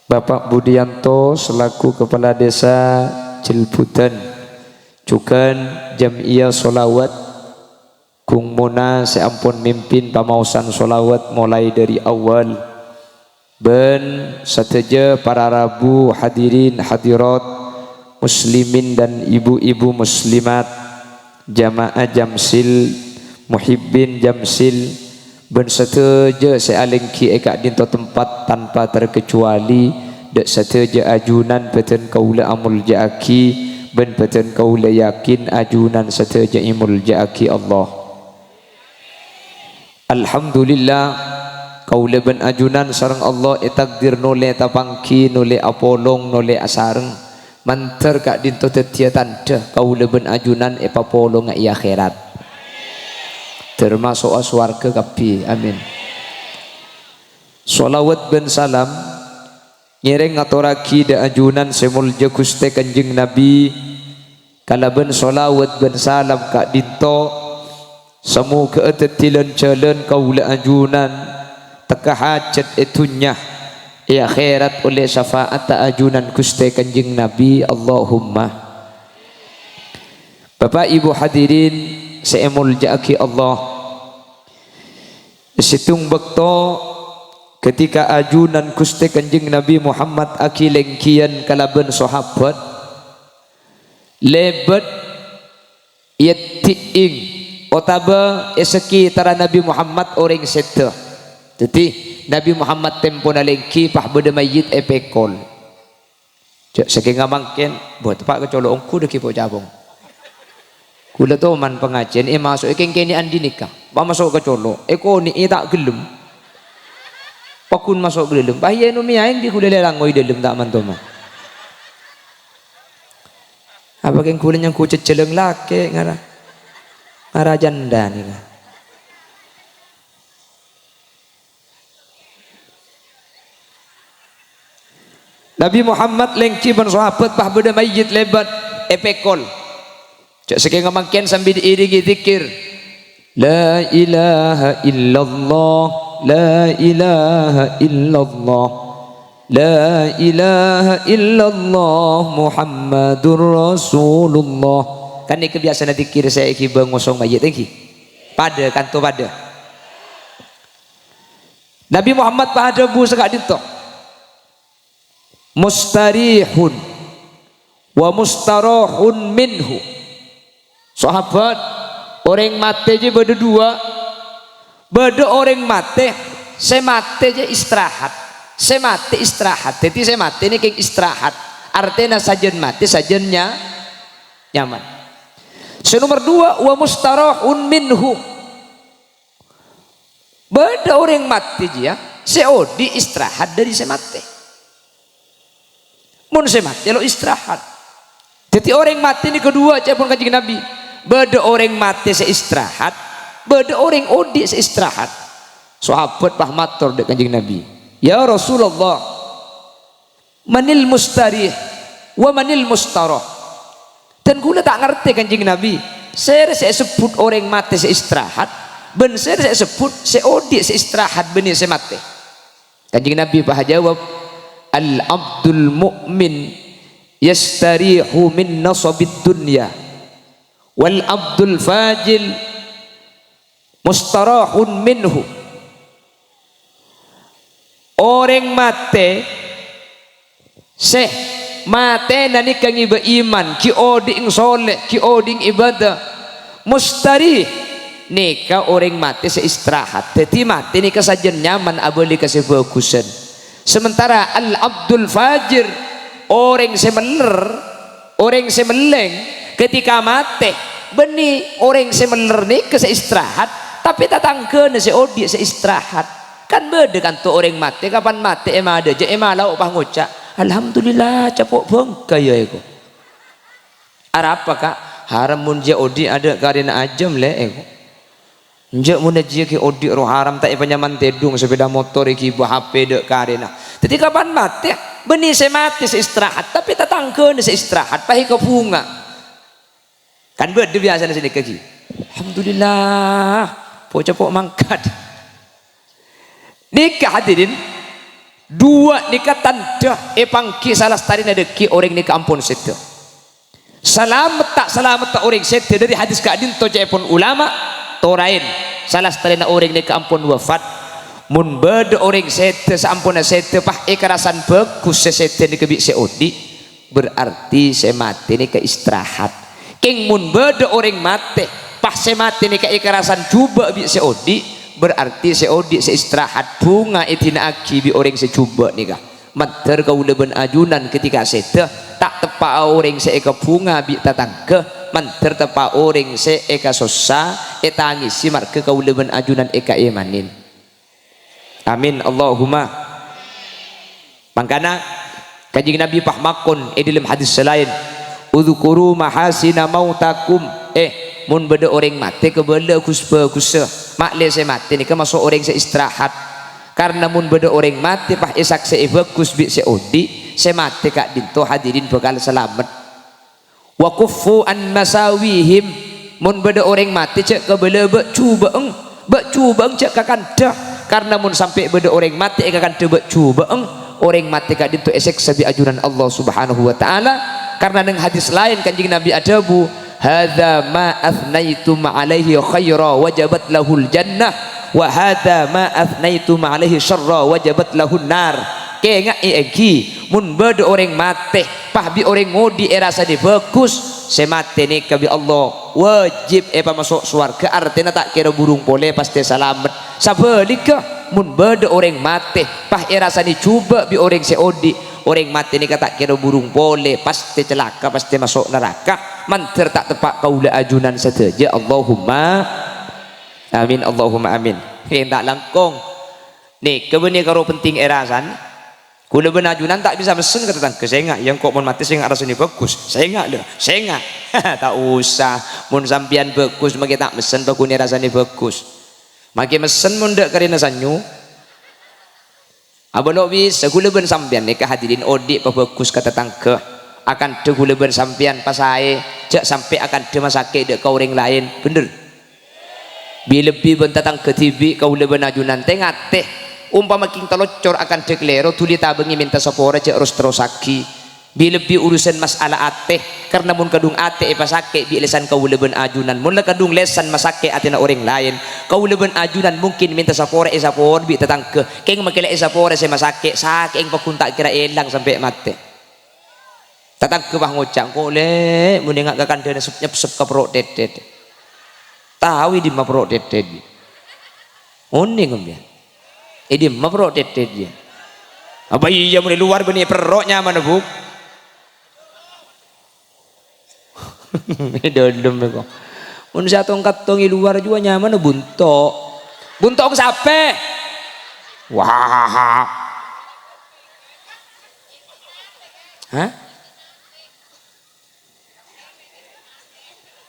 Bapak Budianto selaku Kepala Desa Cilputan, juga Jam'iyah Solawat Kung Muna seampun mimpin pamausan solawat mulai dari awal. Ben sateja para rabu hadirin hadirat muslimin dan ibu-ibu muslimat, jamaah Jamsil, muhibbin Jamsil, ben sateja sealengki eka dinto tempat tanpa terkecuali, dek sateja ajunan beten kaula amul ja'aki, ben beten kaula yakin ajunan sateja imul ja'aki Allah. Alhamdulillah kaula ben ajunan sareng Allah takdir nole tapangki nole apolong nole asareng manter kak dinto tetia tanda kaula ben ajunan papolong ngai akhirat termasuk swarga kapi amin. Sholawat ben salam nyereng ngaturaki da ajunan semulja Gusti Kanjeng Nabi kalaben sholawat ben salam kak dinto semu keetetilan jalan kaula ajunan teka hajat itunya ya akhirat oleh syafaat ajunan Gusti Kanjeng Nabi. Allahumma. Bapak Ibu hadirin seemul ja'aki Allah, situng bekto ketika ajunan Gusti Kanjeng Nabi Muhammad aki lengkian kalaben sahabat lebet yetiing otaba eseki tara Nabi Muhammad orang seta. Jadi Nabi Muhammad tempo nalengki pah beda mayit epekol. Cak saking ngamangken buat pak kecolo ongku deki po jabong. Kula to man pengajian masuk kengkeni andi nikah. Pak masuk kecolo eko ni tak gelem. Pakun masuk gelem. Bahaya nu miaing di kula langoi delem tak man to mah. Apa keng kula yang ku ceceleng lake ngara janda ni lah. Nabi Muhammad lengki ban sahabat pah beda mayit lebat epekol. Cak saking ngamaken sambil diiringi zikir. La ilaha illallah, la ilaha illallah, la ilaha illallah Muhammadur Rasulullah. Kan ini kebiasaan zikir saya iki ngosong mayit iki. Pada kanto pada. Nabi Muhammad pada bu sekak dinto. Mustarihun wa mustarahun minhu. Sahabat, orang mati aja beda dua. Beda orang mati, saya mati aja istirahat. Saya mati istirahat. Jadi saya mati ini kayak istirahat. Artinya sajen mati, sajennya nyaman. Nomor dua, wa mustarahun minhu. Beda orang mati aja, saya odi istirahat dari saya mati. Mun saya mati, lo istirahat. Jadi orang mati ini kedua aja pun kanjeng Nabi. Beda orang mati seistirahat, beda orang odi seistirahat. Sahabat pahmator dek kanjeng Nabi. Ya Rasulullah, manil mustarih wa manil mustarah. Dan gula tak ngerti kanjeng Nabi. Saya sebut orang mati seistirahat, ben saya sebut seodi seistirahat benih saya mati. Kanjeng Nabi pah jawab, al abdul mu'min yastarihu min nasabid dunya. Wal abdul fajil mustarahun minhu. Orang mate seh mate nani kang iba iman ki oding soleh ki oding ibadah mustari nika orang mate seistirahat jadi mate nika sajen nyaman abeli kasih bagusan. Sementara al abdul fajir orang semeler orang semeleng ketika mati beni orang semeler nika seistirahat tapi tatangke nasi odi seistirahat. Kan beda kan tuh orang mati kapan mati emang ada je emang lau pah ngucap alhamdulillah capok bengkai ya ego. Arab apa kak haram mun je odi ada karena ajam le ego. Njak mun je ki odi roh haram tak penyaman tedung sepeda motor ki bu HP dek karena. Jadi kapan mati beni saya mati seistirahat tapi tatangke seistirahat pahi ke bunga. Kan beda biasa di sini kaki. Alhamdulillah po capok mangkat. Nikah hadirin dua nikah tanda pangki salah starina deki orang nikah ampun setu. Selamat tak orang setu dari hadis kadin to pun ulama torain salah starina orang nikah ampun wafat mun beda orang setu sampuna setu pah kerasan bagus setu nikah bi seodi berarti saya mati nikah istirahat. King mun beda orang mati pah saya mati nikah kerasan coba bi seodi berarti seodi seistirahat bunga itina aki bi orang secuba nikah mater kau leben ajunan ketika sete tak tepa orang seeka bunga bi tatangke mater tepa orang seeka sosa etangisi marke kau leben ajunan eka emanin amin Allahumma. Mangkana kanjeng Nabi pahmakun dalam hadis selain udzkuru mahasina mautakum mun beda orang mati kebela kusba kusa makle saya mati ni masuk orang saya istirahat karena mun beda orang mati pah isak saya bagus bi saya odi saya mati kak dinto hadirin bakal selamat wa kuffu an masawihim mun beda orang mati cek kebela bak cuba cek kakanda karena mun sampai beda orang mati kakanda bak cuba orang mati kak dinto esek sabi ajuran Allah subhanahu wa ta'ala karena neng hadis lain kanjeng Nabi adabu hadza ma athnaitum alaihi khaira wajabat lahul jannah wa hadza ma athnaitum alaihi syarra wajabat lahun nar. Kenga egi mun beda orang mati pah bi orang ngodi erasa di bagus se mati ni ka bi Allah wajib masuk surga artinya tak kira burung pole pasti selamat. Sabalika mun beda orang mati pah erasa ni coba bi orang seodi orang mati ni kata kira burung pole pasti celaka pasti masuk neraka manter tak tepak kaula ajunan saja. Allahumma amin Allahumma amin. Tak langkong nih kebenih karo penting erasan kula benajunan tak bisa mesen kata tangke saya enggak yang kok mun mati saya enggak rasanya bagus saya enggak lho saya enggak tak usah mun sampian bagus maki tak mesen bagune rasanya bagus maki mesen mun ndak karena sanyu abang bisa gula ben sampian nikah hadirin odik bagus kata tangke akan tegula ben sampian pasai jak sampai akan ada masake dek kau orang lain bener bila lebih bentatang ketibi kau lebih najunan tengah teh umpama king telocor akan deklero tuli tabengi minta sapora jak harus terus saki bila lebih urusan masalah ateh karena mun kadung ateh pasake bi lesan kau lebih ajunan mun kadung lesan masake atina orang lain kau lebih ajunan mungkin minta sapora sapor bi tetang ke keng makele sapora se masake saking pakuntak kira elang sampai mate tatang ke bah ngocak kok le mun ngak kakandana sup ka pro dedet tahu di ma pro dedet oning ngombe di ma pro dedet dia apa iya mun luar beni peroknya mana bu dolom ko mun sa tongkat tongi luar juga nyaman buntok buntok sape wah hah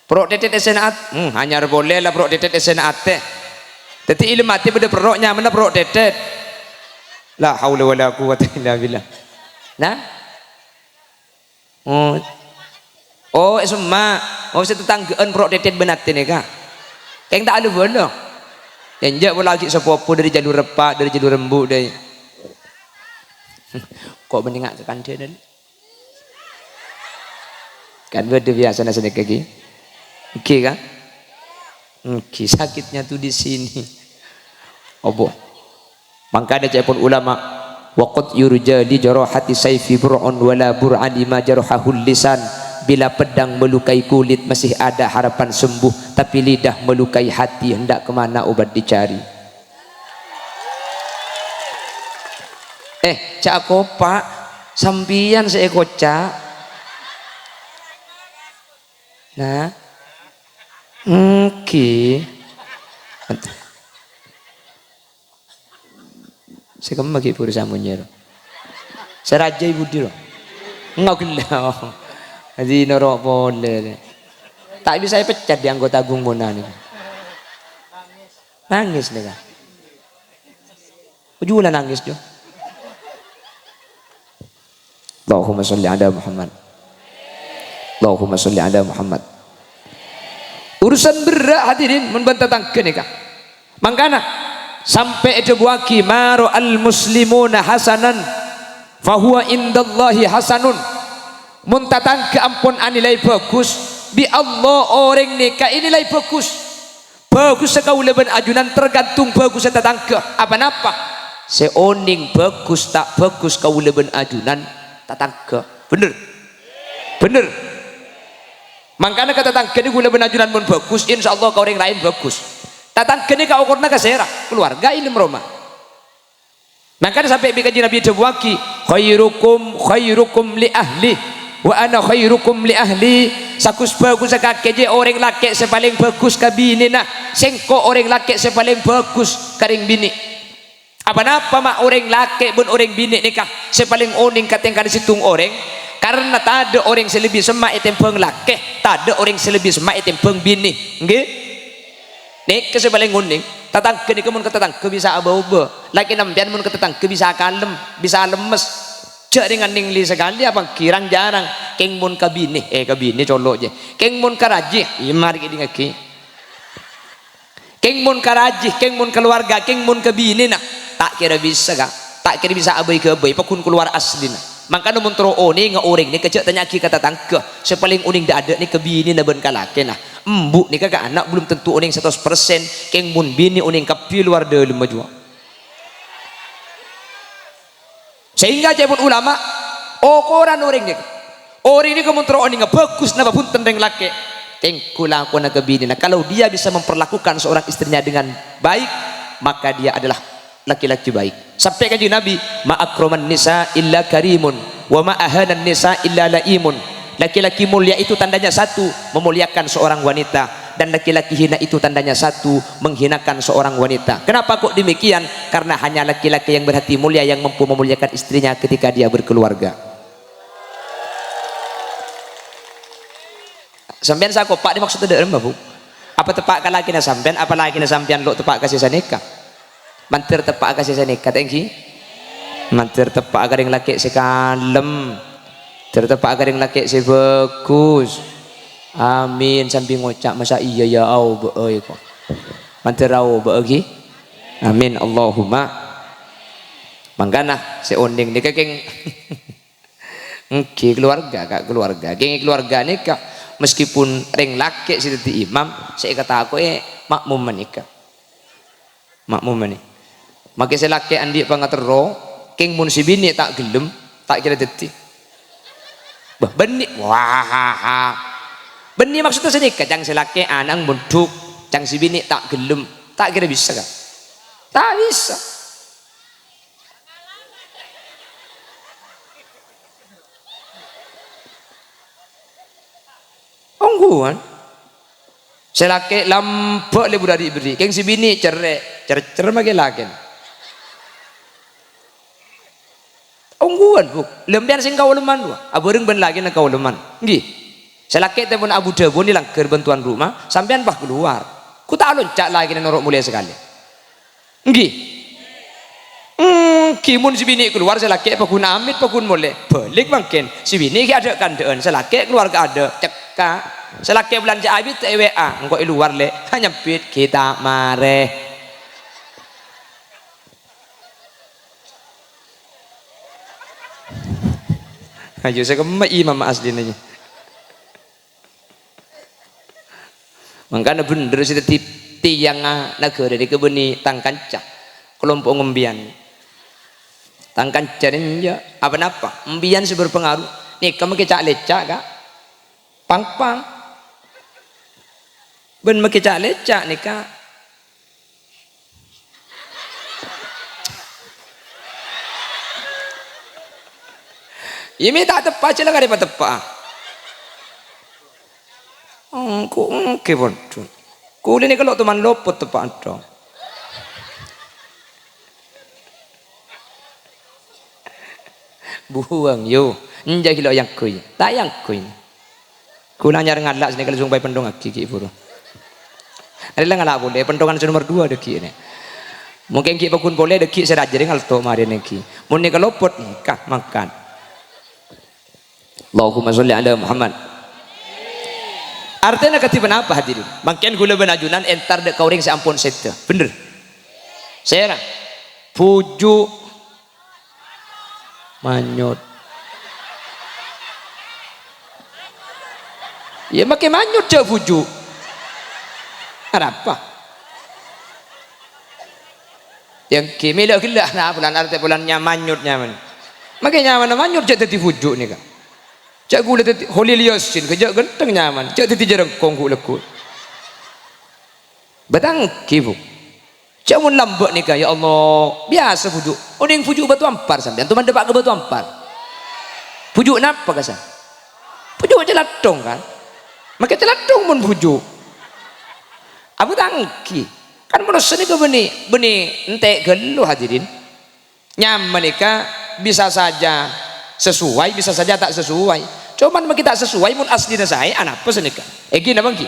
pro dedet esenat hanya boleh lah pro dedet esenat teh tapi ilmu mati pada peroknya mana pro dedet la haula wala quwwata illa billah nah oh semua mau tetanggaan pro dedet benat ini kah keng tak ada bono enjak bola lagi sepopo dari jalur repak dari jalur rembuk dari kok menengak ke kandian kan beda biasa nasi kaki oke kan oke sakitnya tuh di sini obo makanya cepon ulama waqad yurja di jarahati sayfi bur'un wala bur'an lima jarahul lisan bila pedang melukai kulit masih ada harapan sembuh tapi lidah melukai hati hendak kemana obat dicari cak kopak sampian seekocak nah oke saya kembali berusaha menyerah saya raja ibu diro enggak gila jadi norok boleh tak bisa pecat di anggota gungmona nih nangis nih kak ujungnya nangis jo Allahumma sholli ala Muhammad Allahumma sholli ala Muhammad urusan berat hadirin membantah tangke nih kak makanya sampai itu buaki maro al muslimuna hasanan fahuwa indallahi hasanun muntatang keampun anilai bagus bi Allah orang nikah inilai bagus sekau leban ajunan tergantung bagus tetangga apa napa seoning bagus tak bagus kau leban ajunan tetangga bener makanya kata tetangga ini leban ajunan pun bagus insyaallah kau orang lain bagus tetangga ini kau ukurna keserah keluarga ini meroma makanya sampai bikaji Nabi Dawaki khairukum li ahli wa ana khairukum li ahli sakus bagus kakek je orang laki sepaling bagus ka bini nah sengko orang laki sepaling bagus karing bini apa napa mak orang laki pun orang bini nikah sepaling oning katengkan situng orang karena tak ada orang selebih semak itempeng laki tak ada orang selebih semak itempeng bini nggih nek sepaling oning tatang ke mun ketetang ke bisa aba-aba laki nampian mun ketetang ke bisa kalem bisa lemes cak dengan ningli sekali apa kirang jarang keng mun kabini kabini colok je keng mun karaji imar ki dingaki keng mun karaji keng mun keluarga keng mun kabini nah tak kira bisa kak tak kira bisa abai ke abai pakun keluar asli nah makanya mun tro oni ngoreng ni kecek tanya ki kata tangke sepaling uning dak ada ni kabini na ben kalake nah embuk ni kakak anak belum tentu uning 100% keng mun bini uning kapi luar dalam majua sehingga jabun ulama koran orang ini kemuntro oni bagus napa pun tendeng laki tengkula kona kebini nah kalau dia bisa memperlakukan seorang istrinya dengan baik maka dia adalah laki-laki baik sampai kanjeng Nabi ma akraman nisa illa karimun wa ma ahanan nisa illa laimun laki-laki mulia itu tandanya satu memuliakan seorang wanita dan laki-laki hina itu tandanya satu menghinakan seorang wanita. Kenapa kok demikian? Karena hanya laki-laki yang berhati mulia yang mampu memuliakan istrinya ketika dia berkeluarga. Sampean saya kopak dimaksud tidak remah bu? Apa tepak laki na sampean? Apa laki na sampean lo tepak kasih sanika? Mantir tepak kasih sanika, tengki? Mantir tepak agar yang laki sekalem, tertepak agar yang laki sebagus. Amin sambil ngucap masa iya ya au beoi kok. Manterau beegi. Amin Allahumma. Mangkana seonding ni keng Oke keluarga kak keluarga. Geng keluarga ni kak meskipun ring laki si imam saya kata aku makmum menikah. Makmum menikah. Maka saya laki andi pangatero keng mun si bini tak gelem tak kira detik. Bah benih wah. Benih maksudnya sini kacang selaki anang munduk cang si bini tak gelem tak kira bisa kan? Tak bisa. Ongguan. Selaki lambok lebu dari beri, keng si bini cerai magi lakin. Ongguan bu, lembian sing kau leman dua, aboreng ben lagi nak kau leman, nggih. Selaki telepon Abu Dhabi ni langker bantuan rumah, sampean bah keluar. Ku tak loncak lagi norok mulia sekali. Nggih. Kimun si bini keluar selaki pakun amit pakun mulai. Balik mungkin si bini ki ada kandaan selaki keluar ke ada cekak. Selaki belanja abit EWA, engkau luar le hanya pit kita mare. Ayo saya kemai imam asli nanya. Makanya bener sih tiang negara di kebuni tangkanca kelompok ngembian tangkanca ini ya apa ngembian sih berpengaruh nih kamu kecak lecak kak pang ben makecak lecak nih kak ini tak tepat celah kali tepat Oke bodoh. Kulit ni kalau teman lopot tepat dong. Buang yo, njai kilo yang kui, tak yang kui. Kuna nyar ngalak sini kalau jumpai pendong aki buru. Ada lah ngalak boleh, pendongan nomor 2 deki ni. Mungkin ki pakun boleh deki saya jadi ngalto mari neki. Muni kalau lopot nikah makan. Allahumma sholli ala Muhammad. Artinya ketiban apa hadirin? Makin gula benajunan entar dek kauring seampun sete. Bener. Saya puju manyut. Ya makin manyut je puju. Ada apa? Yang kimi lah gila nah bulan arti bulannya manyut nyaman. Makin nyaman manyut je tadi puju ni kan. Cak gula tadi holiliasin kejak genteng nyaman. Cak tadi jarang kongku lekut. Batang kibu. Cak mun lambak ni kan ya Allah biasa pujuk. Oding pujuk batu ampar sampean. Tuman depak ke batu ampar. Pujuk napa kasan? Pujuk celatong kan. Maka celatong mun pujuk. Abu tangki. Kan manusia ni ke beni entek geluh hadirin. Nyaman nikah bisa saja sesuai bisa saja tak sesuai cuman kita sesuai mun asli saya anak apa senika gini bang ki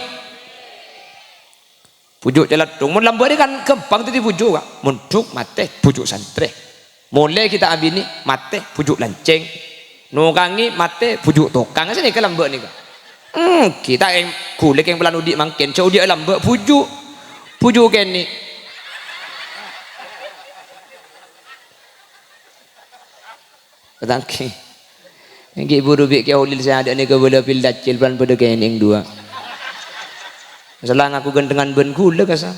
pujuk celadung mun lambat kan gampang tadi pujuk kak munduk mate pujuk santre mulai kita ambil ni mate pujuk lanceng nukangi mate pujuk tokang senika lambat ni kak kita yang kulik yang pelan udik mangken cau dia lambat pujuk kan ni Tangki, yang ibu rubik kau lil saya ada ni kau boleh pilih dacil pelan pada kening 2. Selang aku gendengan ben gula kasar.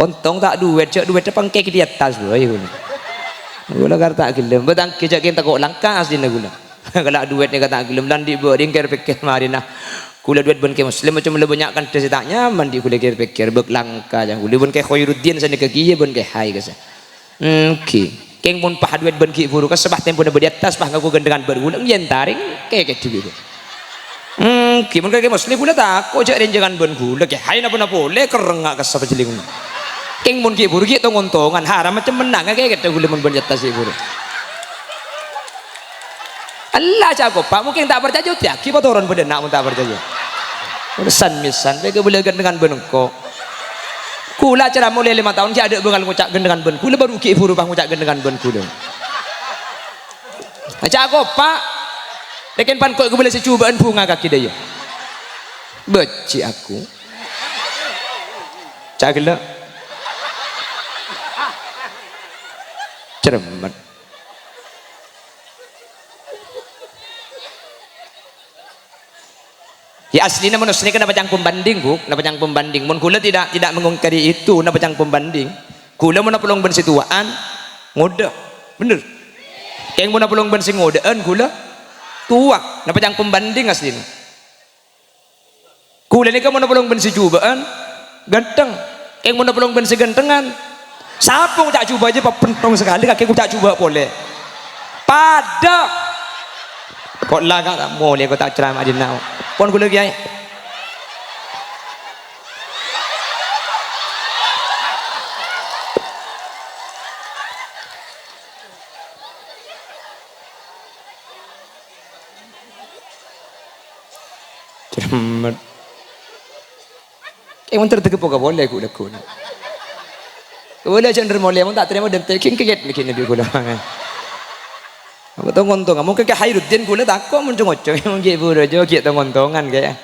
Untung tak duit pangkek di atas dua ibu. Gula kata gelem, betangki cak kita kok langka asli gula. Kalau duit ni kata gelem landi bering ker pikir marina. Gula duit ben ke muslim macam lebih banyak kan ceritanya mandi gula ker pikir bek langka jangan gula ben ke Khairuddin sana ke kiye ben ke hai kasar. Oke. Keng pun pah duit ben ki buru ka sebah tempo na di atas pah ngaku gendengan berulang yen taring keke tibi. Ki mun ka muslim gula ta ko jak renjangan ben gula ke hai napa boleh kerengak ka sapa jeling. Keng mun ki buru ki tongon-tongan haram macam menang keke gula mun ben atas buru. Allah jago pak mungkin tak percaya tiak ki potoron beden nak mun tak percaya. Urusan misan bege boleh gendengan ben ko. Kula cara mulai 5 tahun ki ada bengal ngucak gendengan ben kula baru ki buru pang ngucak gendengan ben kula. Macam aku pak, lekin pan kok boleh secubaan bunga kaki dia. Beci aku. Cak gelak. Cermat. Ya aslinya manusia ini kan apa yang pembanding bu, apa yang pembanding. Mun kula tidak mengungkari itu, apa yang pembanding. Kula mau napulong ben situaan, ngoda, bener. Yang mau napulong ben si ngodaan kula tua, apa yang pembanding aslinya. Kula ini kan mau napulong ben si cubaan, ganteng. Yang mau napulong ben si gantengan. Sapung tak coba aja pak pentong sekali kaki ku tak coba boleh. Pada kok lah tak boleh kau tak ceramah di nau. Pon kula kiai. Cermat. Yang tertegep kok boleh kula kula. Boleh jangan boleh mun tak terima dan taking kiket bikin nabi kula. Aku tahu ngontong, kamu kayak Khairuddin kula tak kok mencongocok, emang kayak buru aja kayak tahu ngontongan kayak.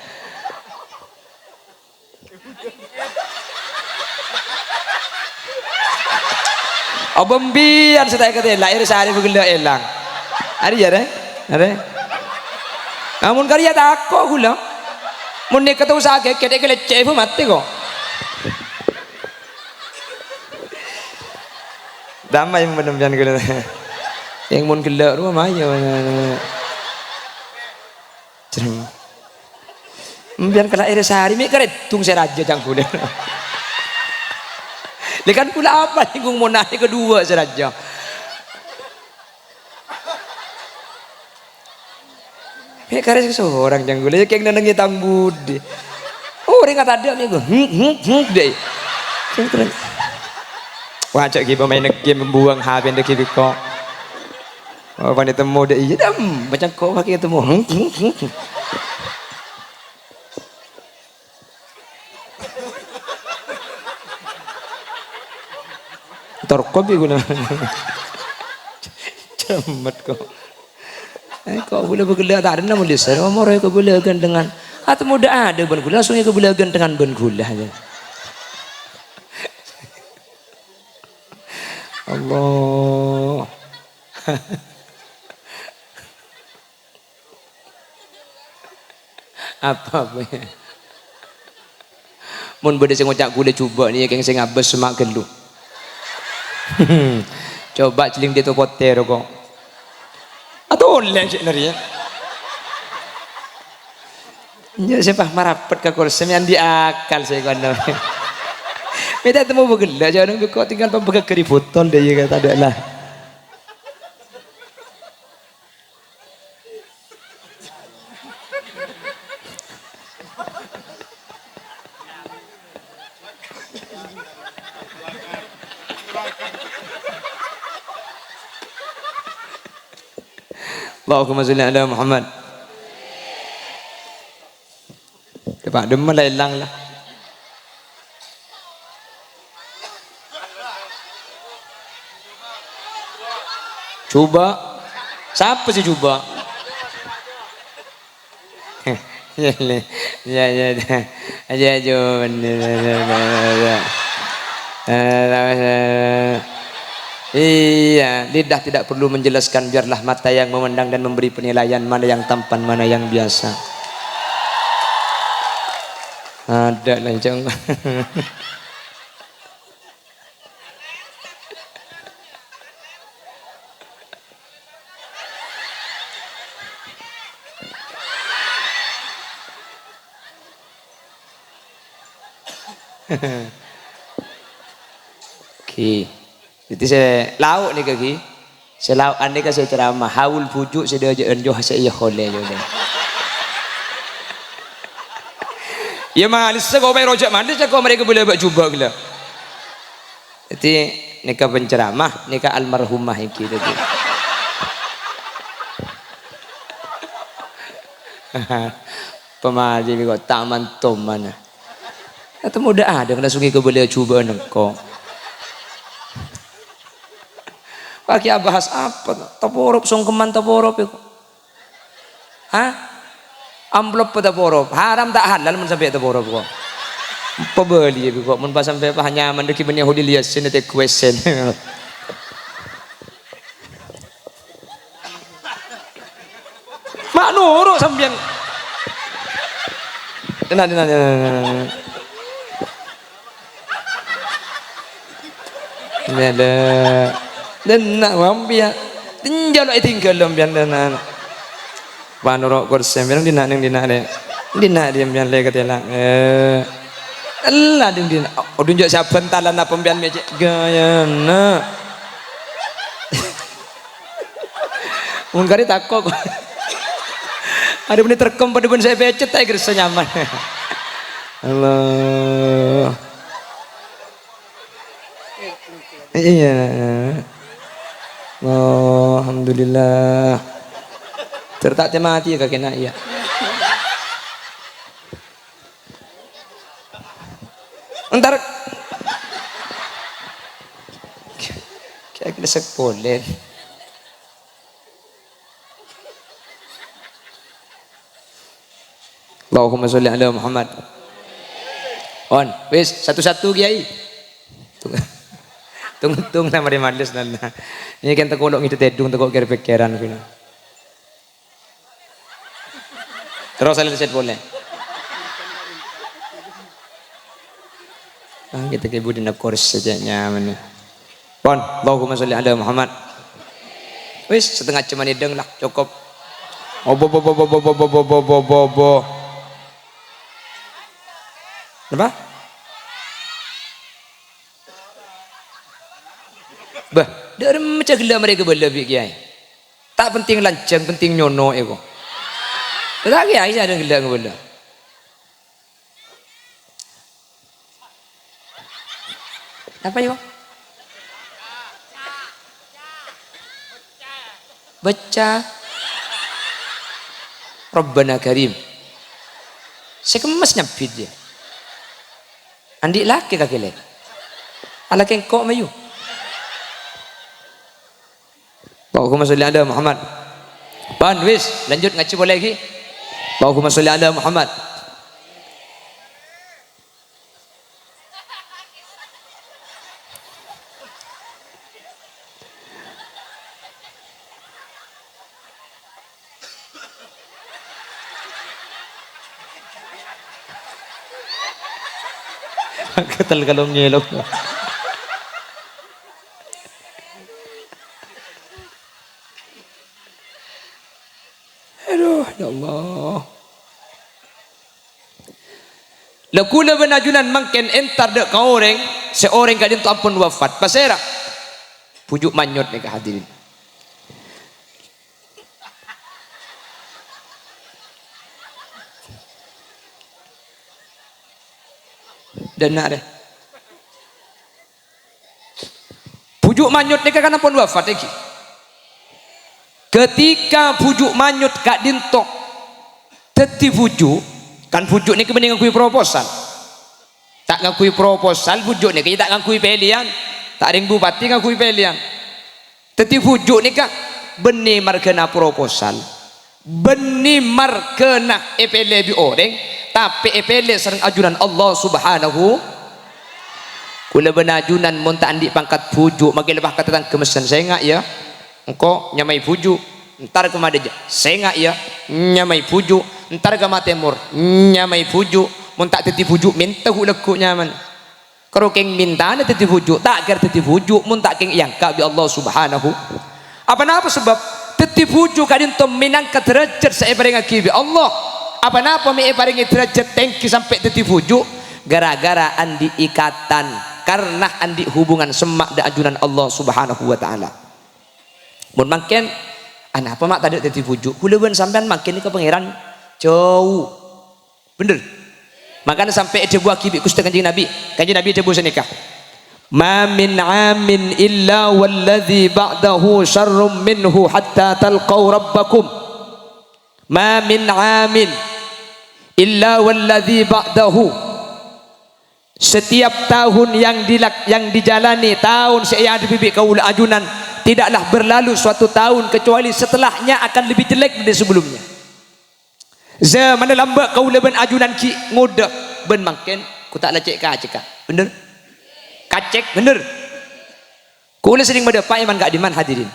Abang biar saya kata lahir sehari bergelak elang. Ada ya deh, ada. Namun karya tak kok kula. Mun nek kata usaha kayak leceh pun mati kok. Damai menempian kula. Yang mun gelak rumah ayo. Cerem. Mbiar kala air sehari mi karetung saya raja jang kula. Lekan kula apa ning mun naik kedua saya raja. Kares seorang jang kula kayak nenengi tambudi. Oh ring kata ada nih gua. Deh. Wah cak gitu main game membuang HP ndek iki kok. Oh, wanita muda iya dam, macam kau pakai ketemu. Terkopi guna. Cemat kau. Kau boleh bergelar tak ada nama lisan. Oh, morai kau boleh dengan atau muda ada ban gula langsung kau boleh dengan ban gula aja. Allah. Apa ya? Mun bade sing ngocak gule coba ni keng sing abes semak gelu. Coba celing dia tu potero kok. Atau oleh cik nari ya. Ya siapa marapat ke kursi yang diakal saya kono. Beda temu begela jangan kok tinggal pembegal keri botol dia kata ada lah. Allahumma sholli ala Muhammad. Pak demen lah hilang lah. Coba. Siapa sih coba? Ya ya ya ya. Iya, lidah tidak perlu menjelaskan, biarlah mata yang memandang dan memberi penilaian mana yang tampan, mana yang biasa. Ada lah jeng. Oke. Jadi saya lauk ni kaki, saya lauk ane kasi ceramah haul pujuk saya dia enjoh saya iya khole je. Ya malis kau main rojak malis kau mereka boleh buat cuba gila. Jadi nikah penceramah, nikah almarhumah iki tadi. Pemaji kau taman tom mana? Atau muda ada kena sungai kau boleh cuba nengko. Pakai bahas apa? Taporop songkeman taporop itu. Hah? amplop pada borop haram tak halal mun sampai ta borop kok pebeli kok mun pas sampai apa hanya mendeki ben Yahudi lihat sini te question mak nuruk sampean nah dan nak mampia tinjau itu tinggal lampian dan panurok kursi bilang dina diam biang le katela Allah dina odun jo saben talan apa pembian mecek gaya na mungkari takok ada benih terkem pada ben saya becet tak gerasa nyaman Allah iya oh, alhamdulillah tertak mati ya kakek nak ya ntar kayak kena sekolah Allahumma sholli ala Muhammad on wis satu-satu kiai tung nama dia majlis nana ini kan terkolok itu tedung terkolok kira pikiran kena terus saya lihat boleh kita ke ibu dina kurs saja nyaman pon Allahumma sholli ala Muhammad wis setengah cuma hidung lah cukup bo apa bah dari macam gila mereka berlebih kiai tak penting lancang penting nyono ego tak kiai ada gila ngebela apa ya baca Rabbana Karim saya kemas nyapit dia andi laki kaki lek ala kengkok mayu Allahumma sholli ala Muhammad pan wis lanjut ngaji boleh lagi Allahumma sholli ala Muhammad ketel kalau ngelok aduh ya Allah lakula benajunan mangken entar dek kau orang seorang kadin tu ampun wafat pasera pujuk manyot nih hadirin dan nak deh pujuk manyut ni kan pun wafat lagi ketika pujuk manyut kak dintok teti pujuk kan pujuk ni kebening ngakui proposal tak ngakui proposal pujuk ni kita tak ngakui pilihan tak ada bupati ngakui pilihan teti pujuk ni kak benih markena proposal benih markena epelebi orang tapi epele sering ajunan Allah subhanahu kula benajunan mun tak andi pangkat pujuk magi lebah kata kemesan saya ngak ya engko nyamai pujuk entar ke Madeja saya ngak ya nyamai pujuk entar ke Matemur nyamai pujuk mun tak teti pujuk minta hu lekuk nyaman karo keng minta na teti pujuk tak ker teti pujuk mun tak keng yang ka bi Allah subhanahu apa napa sebab teti pujuk kadin to minangkat derajat saya bareng bi Allah apa napa mi paringi derajat tengki sampai teti pujuk gara-gara andi ikatan karena andi hubungan semak da ajunan Allah subhanahu wa ta'ala mun makin apa mak tadi teti pujuk kuleban sampean makin ni ke pangeran jauh bener makanya sampai ada buah kibik kusta kanjeng Nabi ada buah senikah ma min amin illa walladhi ba'dahu syarrum minhu hatta talqaw rabbakum ma min amin illa walladhi ba'dahu setiap tahun yang dijalani tahun saya ada bibik kaula ajunan tidaklah berlalu suatu tahun kecuali setelahnya akan lebih jelek dari sebelumnya zaman lambak kau leben ajunan ki ngoda ben makin ku tak lecek kacek bener kacek bener ku sering mendapat iman gak diman hadirin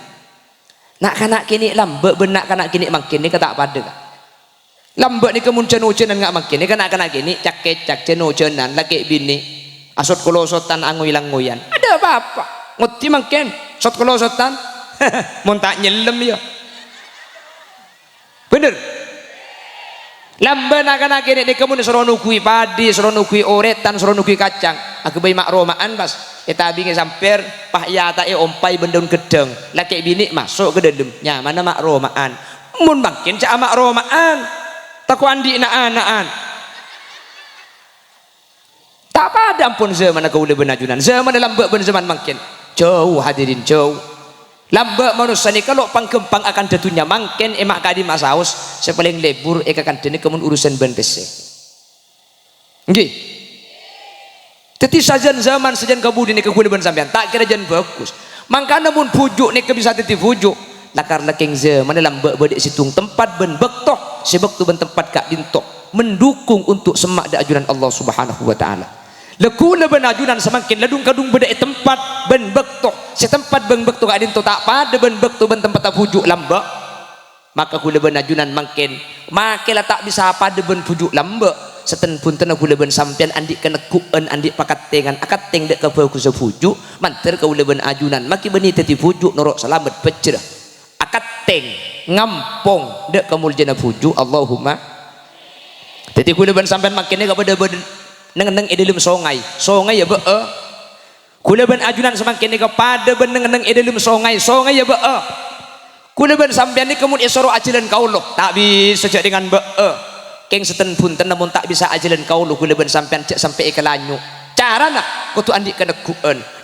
nak kanak kini lambak ben nak kanak kini makin ni kata pada lambak ni kemuncen ucenan gak makin ni kanak kini cak kecak ceno cenan laki bini asot kolosotan angoy langoyan ada apa-apa nguti makin sot kolosotan mau tak nyelem ya bener lamba nak kini ni kemun suruh nukui padi suruh nukui oretan suruh nukui kacang aku bayi makromaan pas kita bingi samper pah ya tak ompai bendun gedeng laki bini masuk ke dalam nyaman makromaan mun makin cak makromaan takut andi anak-anakan tak pada pun zaman aku boleh benajunan zaman lambak ben zaman makin jauh hadirin jauh lambak manusia ni kalau pangkempang akan datunya mangken emak kadi masaus sepaling lebur akan dene kemun urusan ben pese nggih teti sajan zaman sajan kabudi ni kekuliban sampean tak kira jan bagus mangkana mun pujuk ni ke bisa teti pujuk lakar laking zaman lambak bedek situng tempat ben bektoh sebab tu ben tempat kak dintok mendukung untuk semak da ajunan Allah Subhanahu wa taala lekula ben ajunan semakin ladung kadung bedek tempat ben bektoh setempat ben bektoh kak dintok tak pada ben bektoh ben tempat tak pujuk lambak maka kula ben ajunan makin makelah tak bisa pada ben pujuk lambak seten pun tena kula ben sampean andik kena kuan andik pakatengan akateng dek ka bagus pujuk manter kula ben ajunan maki beni teti pujuk norok selamat pecerah akateng ngampong dek kamuljana pujuk Allahumma teti kula ben sampean makin ni kepada neng edelum songai ya be kula ben ajunan semakin ni kepada ben neng edelum songai ya be kula ben sampean ni kemun isoro ajalan kaulo tak bisa cek dengan be keng seten pun namun tak bisa ajalan kaulo kula ben sampean cek sampai ikalanyu cara nak kutu andik ke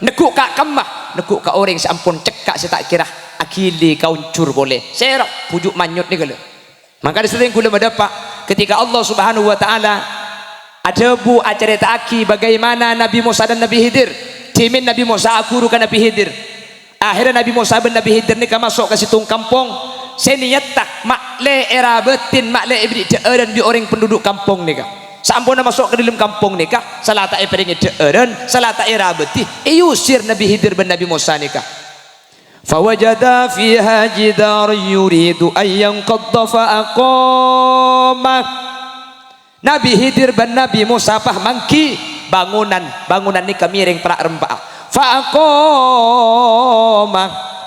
nekuk kak kemah nekuk kak orang seampun cekak saya tak kira akili kauncur boleh serap pujuk manyut ni kala maka disering kula mendapat ketika Allah Subhanahu wa taala ada bu acerita aki bagaimana Nabi Musa dan Nabi Khidir timin Nabi Musa akuru ke Nabi Khidir akhirnya Nabi Musa dan Nabi Khidir ni masuk ke situng kampung senyatak makle era betin makle ibri dan di orang penduduk kampung ni sampun masuk ke dalam kampung ni salah tak peringi dan salah tak era beti iusir Nabi Khidir dan Nabi Musa ni فوجد فيها جدار يريد أن ينقض فأقامه Nabi Khidir dan Nabi Musa pah mangki bangunan ni kamiring prak rempah faqamah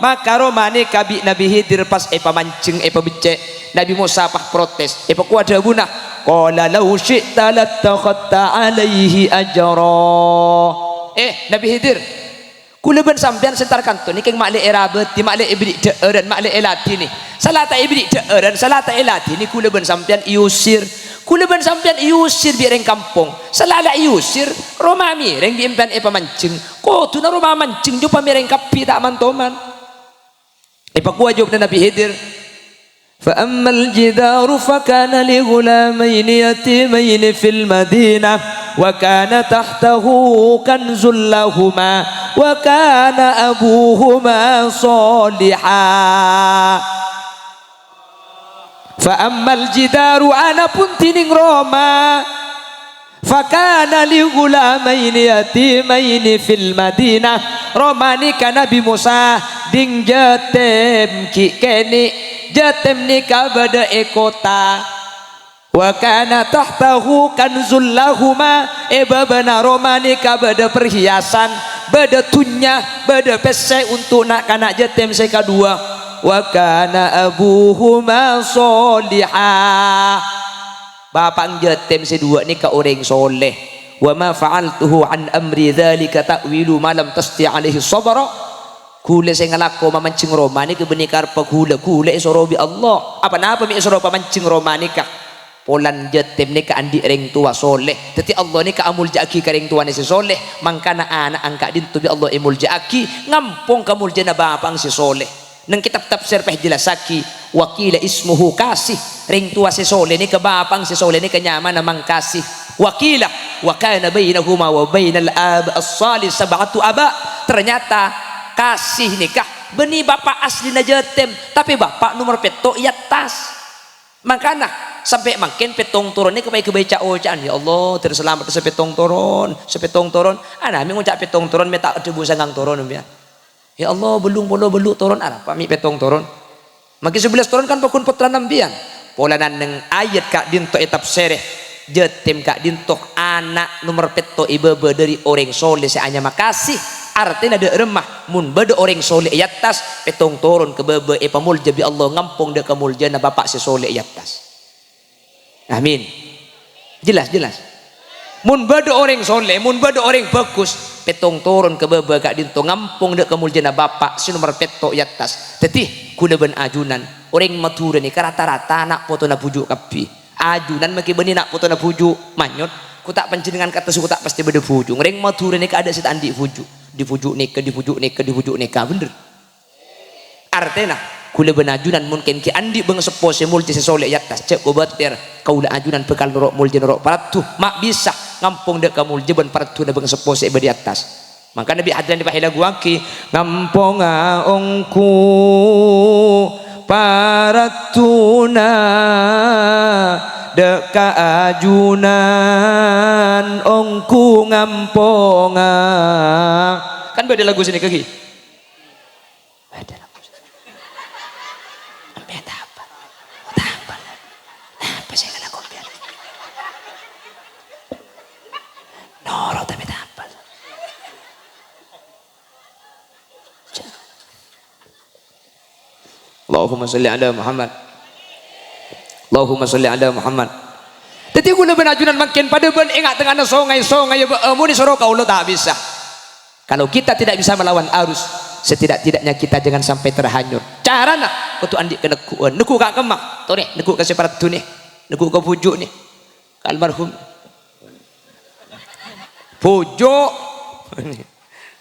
maka romani kabi Nabi Khidir pas pamancing becek Nabi Musa pah protes kuada bunah qala law syi'ta lattakhadta alaihi ajra Nabi Khidir kula ben sampean sentar kanton ni keng makle erabeti makle ibri dan makle elati ni salah tak ibri dan salah tak elati ni kula ben sampean iusir kula ben sampean iusir biar kampung salah la iusir Roma mireng diimpan pamancing ko tu na Roma mancing jo pamireng kapi tak mantoman kuajub na Nabi Khidir فأما الجدار فكان لغلامين يتيمين في المدينة وكان تحته كنز لهما وكان أبوهما صالحا فأما الجدار أنا بنتين روما fakana li gulamaini yatimaini fil madinah romani kana Nabi Musa ding jatem ki keni jatem ni kabada ekota wa kana tahtahu kanzul lahuma babana romani kabada perhiasan bada tunya bada pese untuk nak kanak jatem saya kedua wa kana abuhuma solihah bapak jatem sedua ni ka orang soleh wa ma fa'altuhu an amri dzalika ta'wilu ma lam tasti alaihi sabra kule saya ngalako mamancing romani ke benikar pakula kule isorobi Allah apa napa mi isoro pamancing romani ka polan jatem ni ka andi reng tua soleh teti Allah ni ka amul jaki ka reng tua ni si soleh mangkana anak angka din tu bi Allah imul jaki ngampung kamul jana bapang si soleh nang kitab tafsir peh jelasaki wakila ismuhu kasih ring tua si soleh ni ke bapang si soleh ni kenyaman namang kasih wakila wa kana bainahuma wa bainal ab as-salih sab'atu aba ternyata kasih nikah beni bapak asli na jatem tapi bapak nomor peto ia tas makana sampai makin petong turun ni kebaik ocaan ya Allah terselamat sepetong turun ana mi ngucap petong turun mi tak debu sanggang turun ya Allah belum turun ana pami petong turun makin 11 turun kan pakun putra nambian polanan neng ayat kak dinto etap sereh jetim kak dinto anak nomor peto ibebe dari orang soleh seanya makasih artinya ada remah mun bade orang soleh yatas petong turun ke bebe pamul jabi Allah ngampung de kamul jana bapak si soleh yatas amin jelas mun bade orang soleh mun bade orang bagus petong turun ke bebe kak dinto ngampung de kamul jana bapak si nomor peto yatas tetih kuda ben ajunan orang matura ni rata-rata nak foto na pujuk kapi ajunan maki beni nak foto na pujuk manyot ku tak panjenengan kata suku tak pasti bade pujuk orang matura ni ada sit andi pujuk di pujuk nikah bener artinya kula benajunan mungkin ki andi bang sepo semul ci soleh yatas cek gobater kaula ajunan bekal norok mul norok paratu mak bisa ngampung dek kamul jeban paratu na bang sepo se di atas maka nabi hadran di pahila guaki ngamponga ongku paratuna deka ajunan ongku ngamponga kan beda lagu sini kaki beda lagu sini beda apa sih kena kompian noro tapi tak apa Allahumma salli ala Muhammad Allahumma salli ala Muhammad. Jadi guna benajunan makin pada ben ingat tengah songai muni soro kaulo tak bisa. Kalau kita tidak bisa melawan arus, setidak-tidaknya kita jangan sampai terhanyut. Carana kutu andi kena kuan, neku kak kemak, tu nih, neku ke separat tu nih, neku ke pujuk nih, almarhum. Pujuk,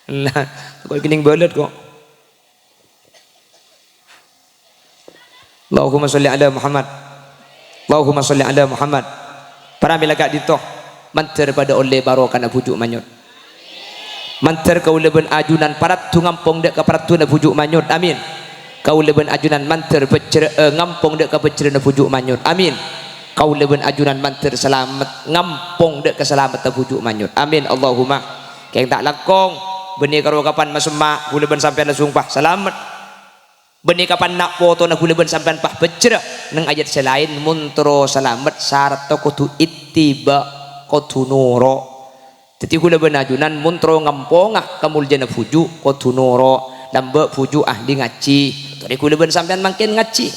lah, kau kening belet kok. Allahumma salli ala Muhammad. Allahumma salli ala Muhammad. Para milagak ditoh manter pada oleh barokah na pujuk manyut. Manter kau leben ajunan parat tu ngampong dek ke parat tu na pujuk manyut. Amin. Kau leben ajunan manter ngampong dek ke pecere na pujuk manyut. Amin. Kau leben ajunan manter selamat ngampong dek ke selamat na pujuk manyut. Amin. Allahumma. Keng tak lakong benih karo kapan masemak kau leben sampai na sumpah selamat. Benih kapan nak foto nak gula ben sampean pah becera nang ayat selain muntro selamat syarat kutu ittiba kutu nuro. Jadi gula ben ajunan muntro ngampongah kamul jana fuju kutu nuro lambe fuju ahli ngaci. Tadi gula ben sampean makin ngaci.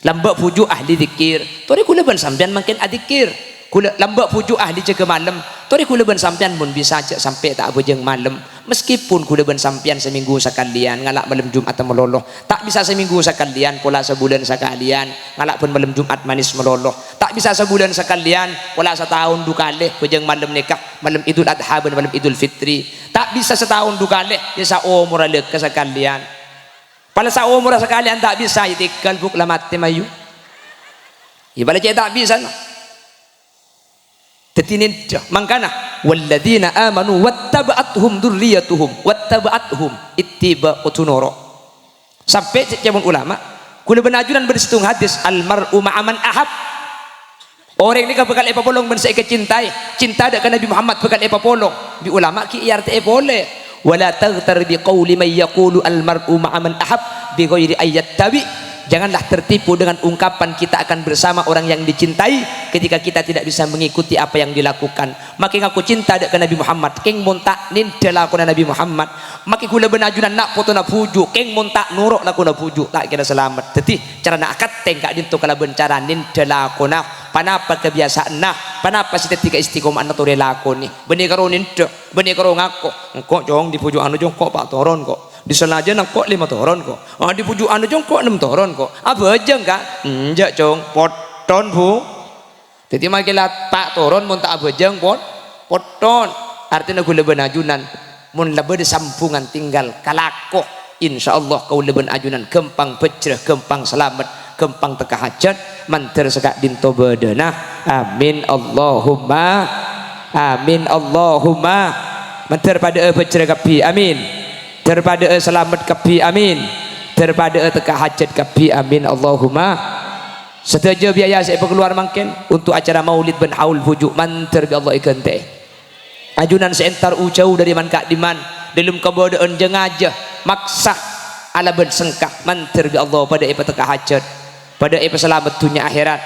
Lambe fuju ahli zikir. Tadi gula ben sampean makin adzikir. Kula lambe fuju ahli jaga malam. Tadi kula ben sampean mun bisa aja sampai tak bejeng malam. Meskipun kula ben sampean seminggu sekalian ngalak malam Jumat meloloh. Tak bisa seminggu sekalian pola sebulan sekalian ngalak pun malam Jumat manis meloloh. Tak bisa sebulan sekalian pola setahun dua kali bejeng malam nikah, malam Idul Adha dan malam Idul Fitri. Tak bisa setahun dua kali ya sa umur lek sekalian. Pada sa umur sekalian tak bisa itikal buk lamat mayu. Ibarat tak bisa. Tetinin mangkana walladzina amanu wattaba'athum dzurriyyatuhum wattaba'athum ittiba'u nuro. Sampai jaman ulama kula benajunan bersitung hadis almar'u ma'aman ahab. Orang ini bakal apa polong ben saiki cintai cinta dak Nabi Muhammad bakal apa polong bi ulama ki arti boleh wala taghtar bi qauli may yaqulu almar'u ma'aman ahab bi ghairi ayat tabi. Janganlah tertipu dengan ungkapan kita akan bersama orang yang dicintai ketika kita tidak bisa mengikuti apa yang dilakukan. Makin aku cinta dekat Nabi Muhammad, keng montak nin delakuna Nabi Muhammad. Makin kula benajunan nak foto na puju, keng montak nuruk lakuna puju, tak kira selamat. Jadi cara nak akat tengkak dintu kala bencara nin delakuna. Panapa kebiasaan nah, panapa si ketika istiqomah na tore lakoni. Benih karo nin de, benih karo ngako. Engkau jong di puju anu jong kok pak toron kok. Di selaja nak kok 5 toron kok. Ah di pujuk anu jong kok 6 toron kok. Apa aja enggak? Enjak jong poton bu. Jadi makilat pak toron mun tak apa jeng poton. Artinya kau leben ajunan mun lebe sampungan tinggal kalako. Insyaallah kau leben ajunan gempang pecreh, gempang selamat, gempang teka hajat, manter sekak dinto bedana. Amin Allahumma. Amin Allahumma. Manter pada pecreh kapi. Amin. Daripada selamat kapi amin, daripada teka hajat kapi amin Allahumma Setuju biaya saya keluar mangken untuk acara Maulid ben haul pujuk manter bi Allah ikan teh. Ajunan seentar jauh dari man kak diman dalam kebodaan jengaja maksa ala ben sengkak manter bi Allah pada ipa teka hajat pada ipa selamat dunia akhirat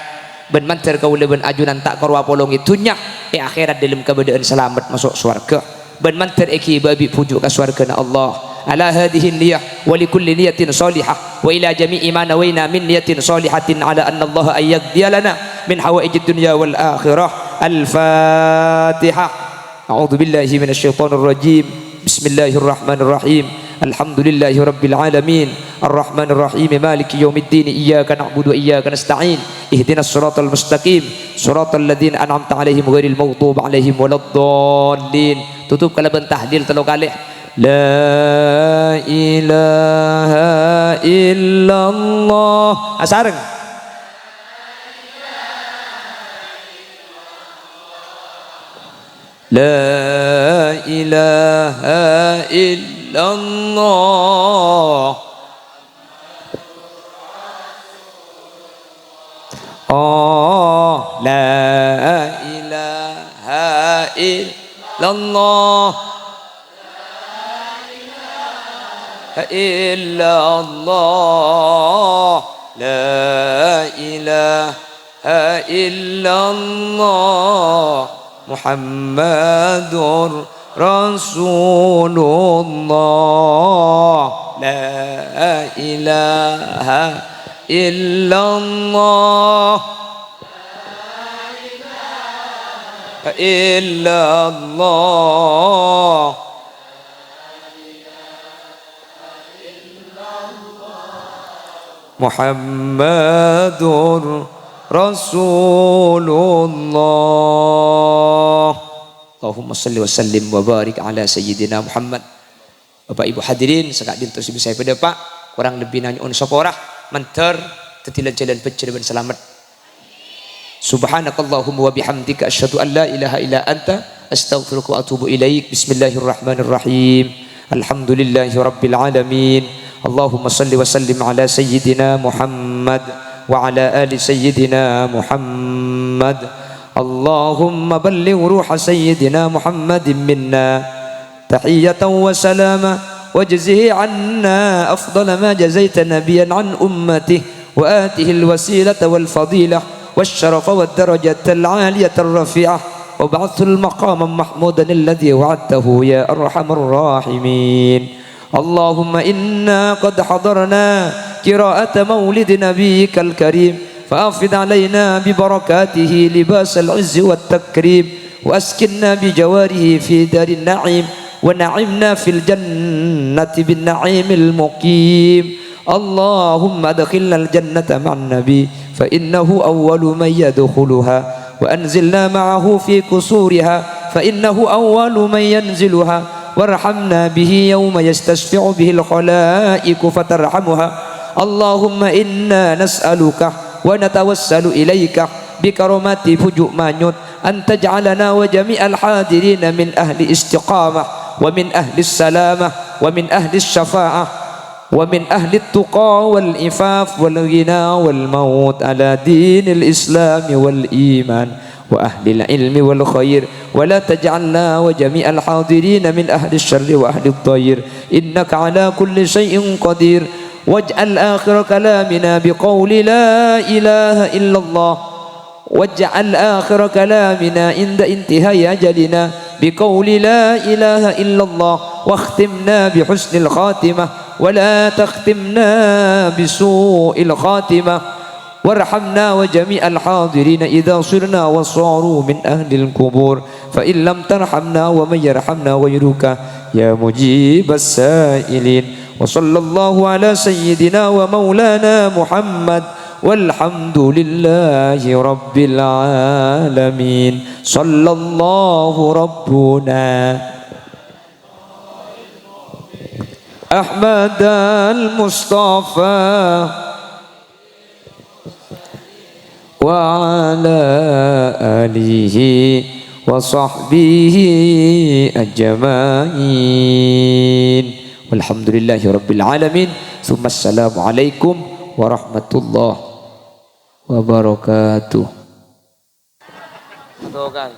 ben manter kau ben ajunan tak korwa polongi dunia akhirat dalam kebodaan selamat masuk surga ben manter iki babi pujuk ke surga na Allah. Ala hadhihi niyah wa likulli niyatin salihah wa ila jami'i ma nawayna min niyatin salihatin ala anna Allah ayyaqdiya lana min hawaijid dunya wal akhirah. Al-Fatihah. A'udzu billahi minasy syaithanir rajim. Bismillahirrahmanirrahim. Alhamdulillahi rabbil alamin. Arrahmanir rahim. Maliki yaumiddin. Iyyaka na'budu wa iyyaka nasta'in. Ihdinas siratal mustaqim. Siratal ladzina an'amta 'alaihim ghairil maghdubi 'alaihim waladdallin. Tutup kalaban tahlil 3 kali. La ilaha illallah. Asareng. La ilaha illallah. Oh, la ilaha illallah. Illallah, la ilaha illallah, Muhammadur Rasulullah, la ilaha illallah, la ilaha illallah. Muhammadur Rasulullah. Allahumma salli wa sallim wa barik ala sayyidina Muhammad. Bapak Ibu hadirin sekak dintos ibu saya pada Pak kurang lebih nanya on saporah menter tetilan jalan pecah dan selamat. Subhanakallahumma wa bihamdika asyhadu an la ilaha illa anta astaghfiruka wa atubu ilaik. Bismillahirrahmanirrahim. Alhamdulillahi rabbil alamin. Allahumma salli wa sallim ala sayyidina Muhammad wa ala ali sayyidina Muhammad. Allahumma balligh ruha sayyidina Muhammadin minna tahiyatan wa salama wajzihi anna afdala ma jazaita nabiyan an ummatihi wa atihi alwasilata wal fadilah wasyarafa wad darajata al aliyata ar rafi'ah wa ba'athu al maqama mahmudan alladhi wa'adtahu ya arhamar rahimin. اللهم إنا قد حضرنا قراءة مولد نبيك الكريم فأفض علينا ببركاته لباس العز والتكريم وأسكننا بجواره في دار النعيم ونعمنا في الجنة بالنعيم المقيم. اللهم أدخلنا الجنة مع النبي فإنه أول من يدخلها وأنزلنا معه في قصورها فإنه أول من ينزلها وارحمنا به يوم يستشفع به الخلائق فترحمها. اللهم إنا نسألك ونتوسل إليك بكرامات فجوء مانيوت أن تجعلنا وجميع الحاضرين من أهل استقامة ومن أهل السلامة ومن أهل الشفاعة ومن أهل التقى والإفاف والغنى والموت على دين الإسلام والإيمان وأهل العلم والخير ولا تجعلنا وجميع الحاضرين من أهل الشر وأهل الضير إنك على كل شيء قدير. واجعل آخر كلامنا بقول لا إله إلا الله واجعل آخر كلامنا عند انتهاء أجلنا بقول لا إله إلا الله واختمنا بحسن الخاتمة ولا تختمنا بسوء الخاتمة وارحمنا وجميع الحاضرين إذا صرنا وصاروا من أهل القبور فإن لم ترحمنا ومن يرحمنا غيرك يا مجيب السائلين. وصلى الله على سيدنا ومولانا محمد والحمد لله رب العالمين. صلى الله ربنا أحمد المصطفى وعلى آله وصحبه أجمعين والحمد لله رب العالمين. ثم السلام عليكم ورحمة الله wabarakatuh. Tuh kan.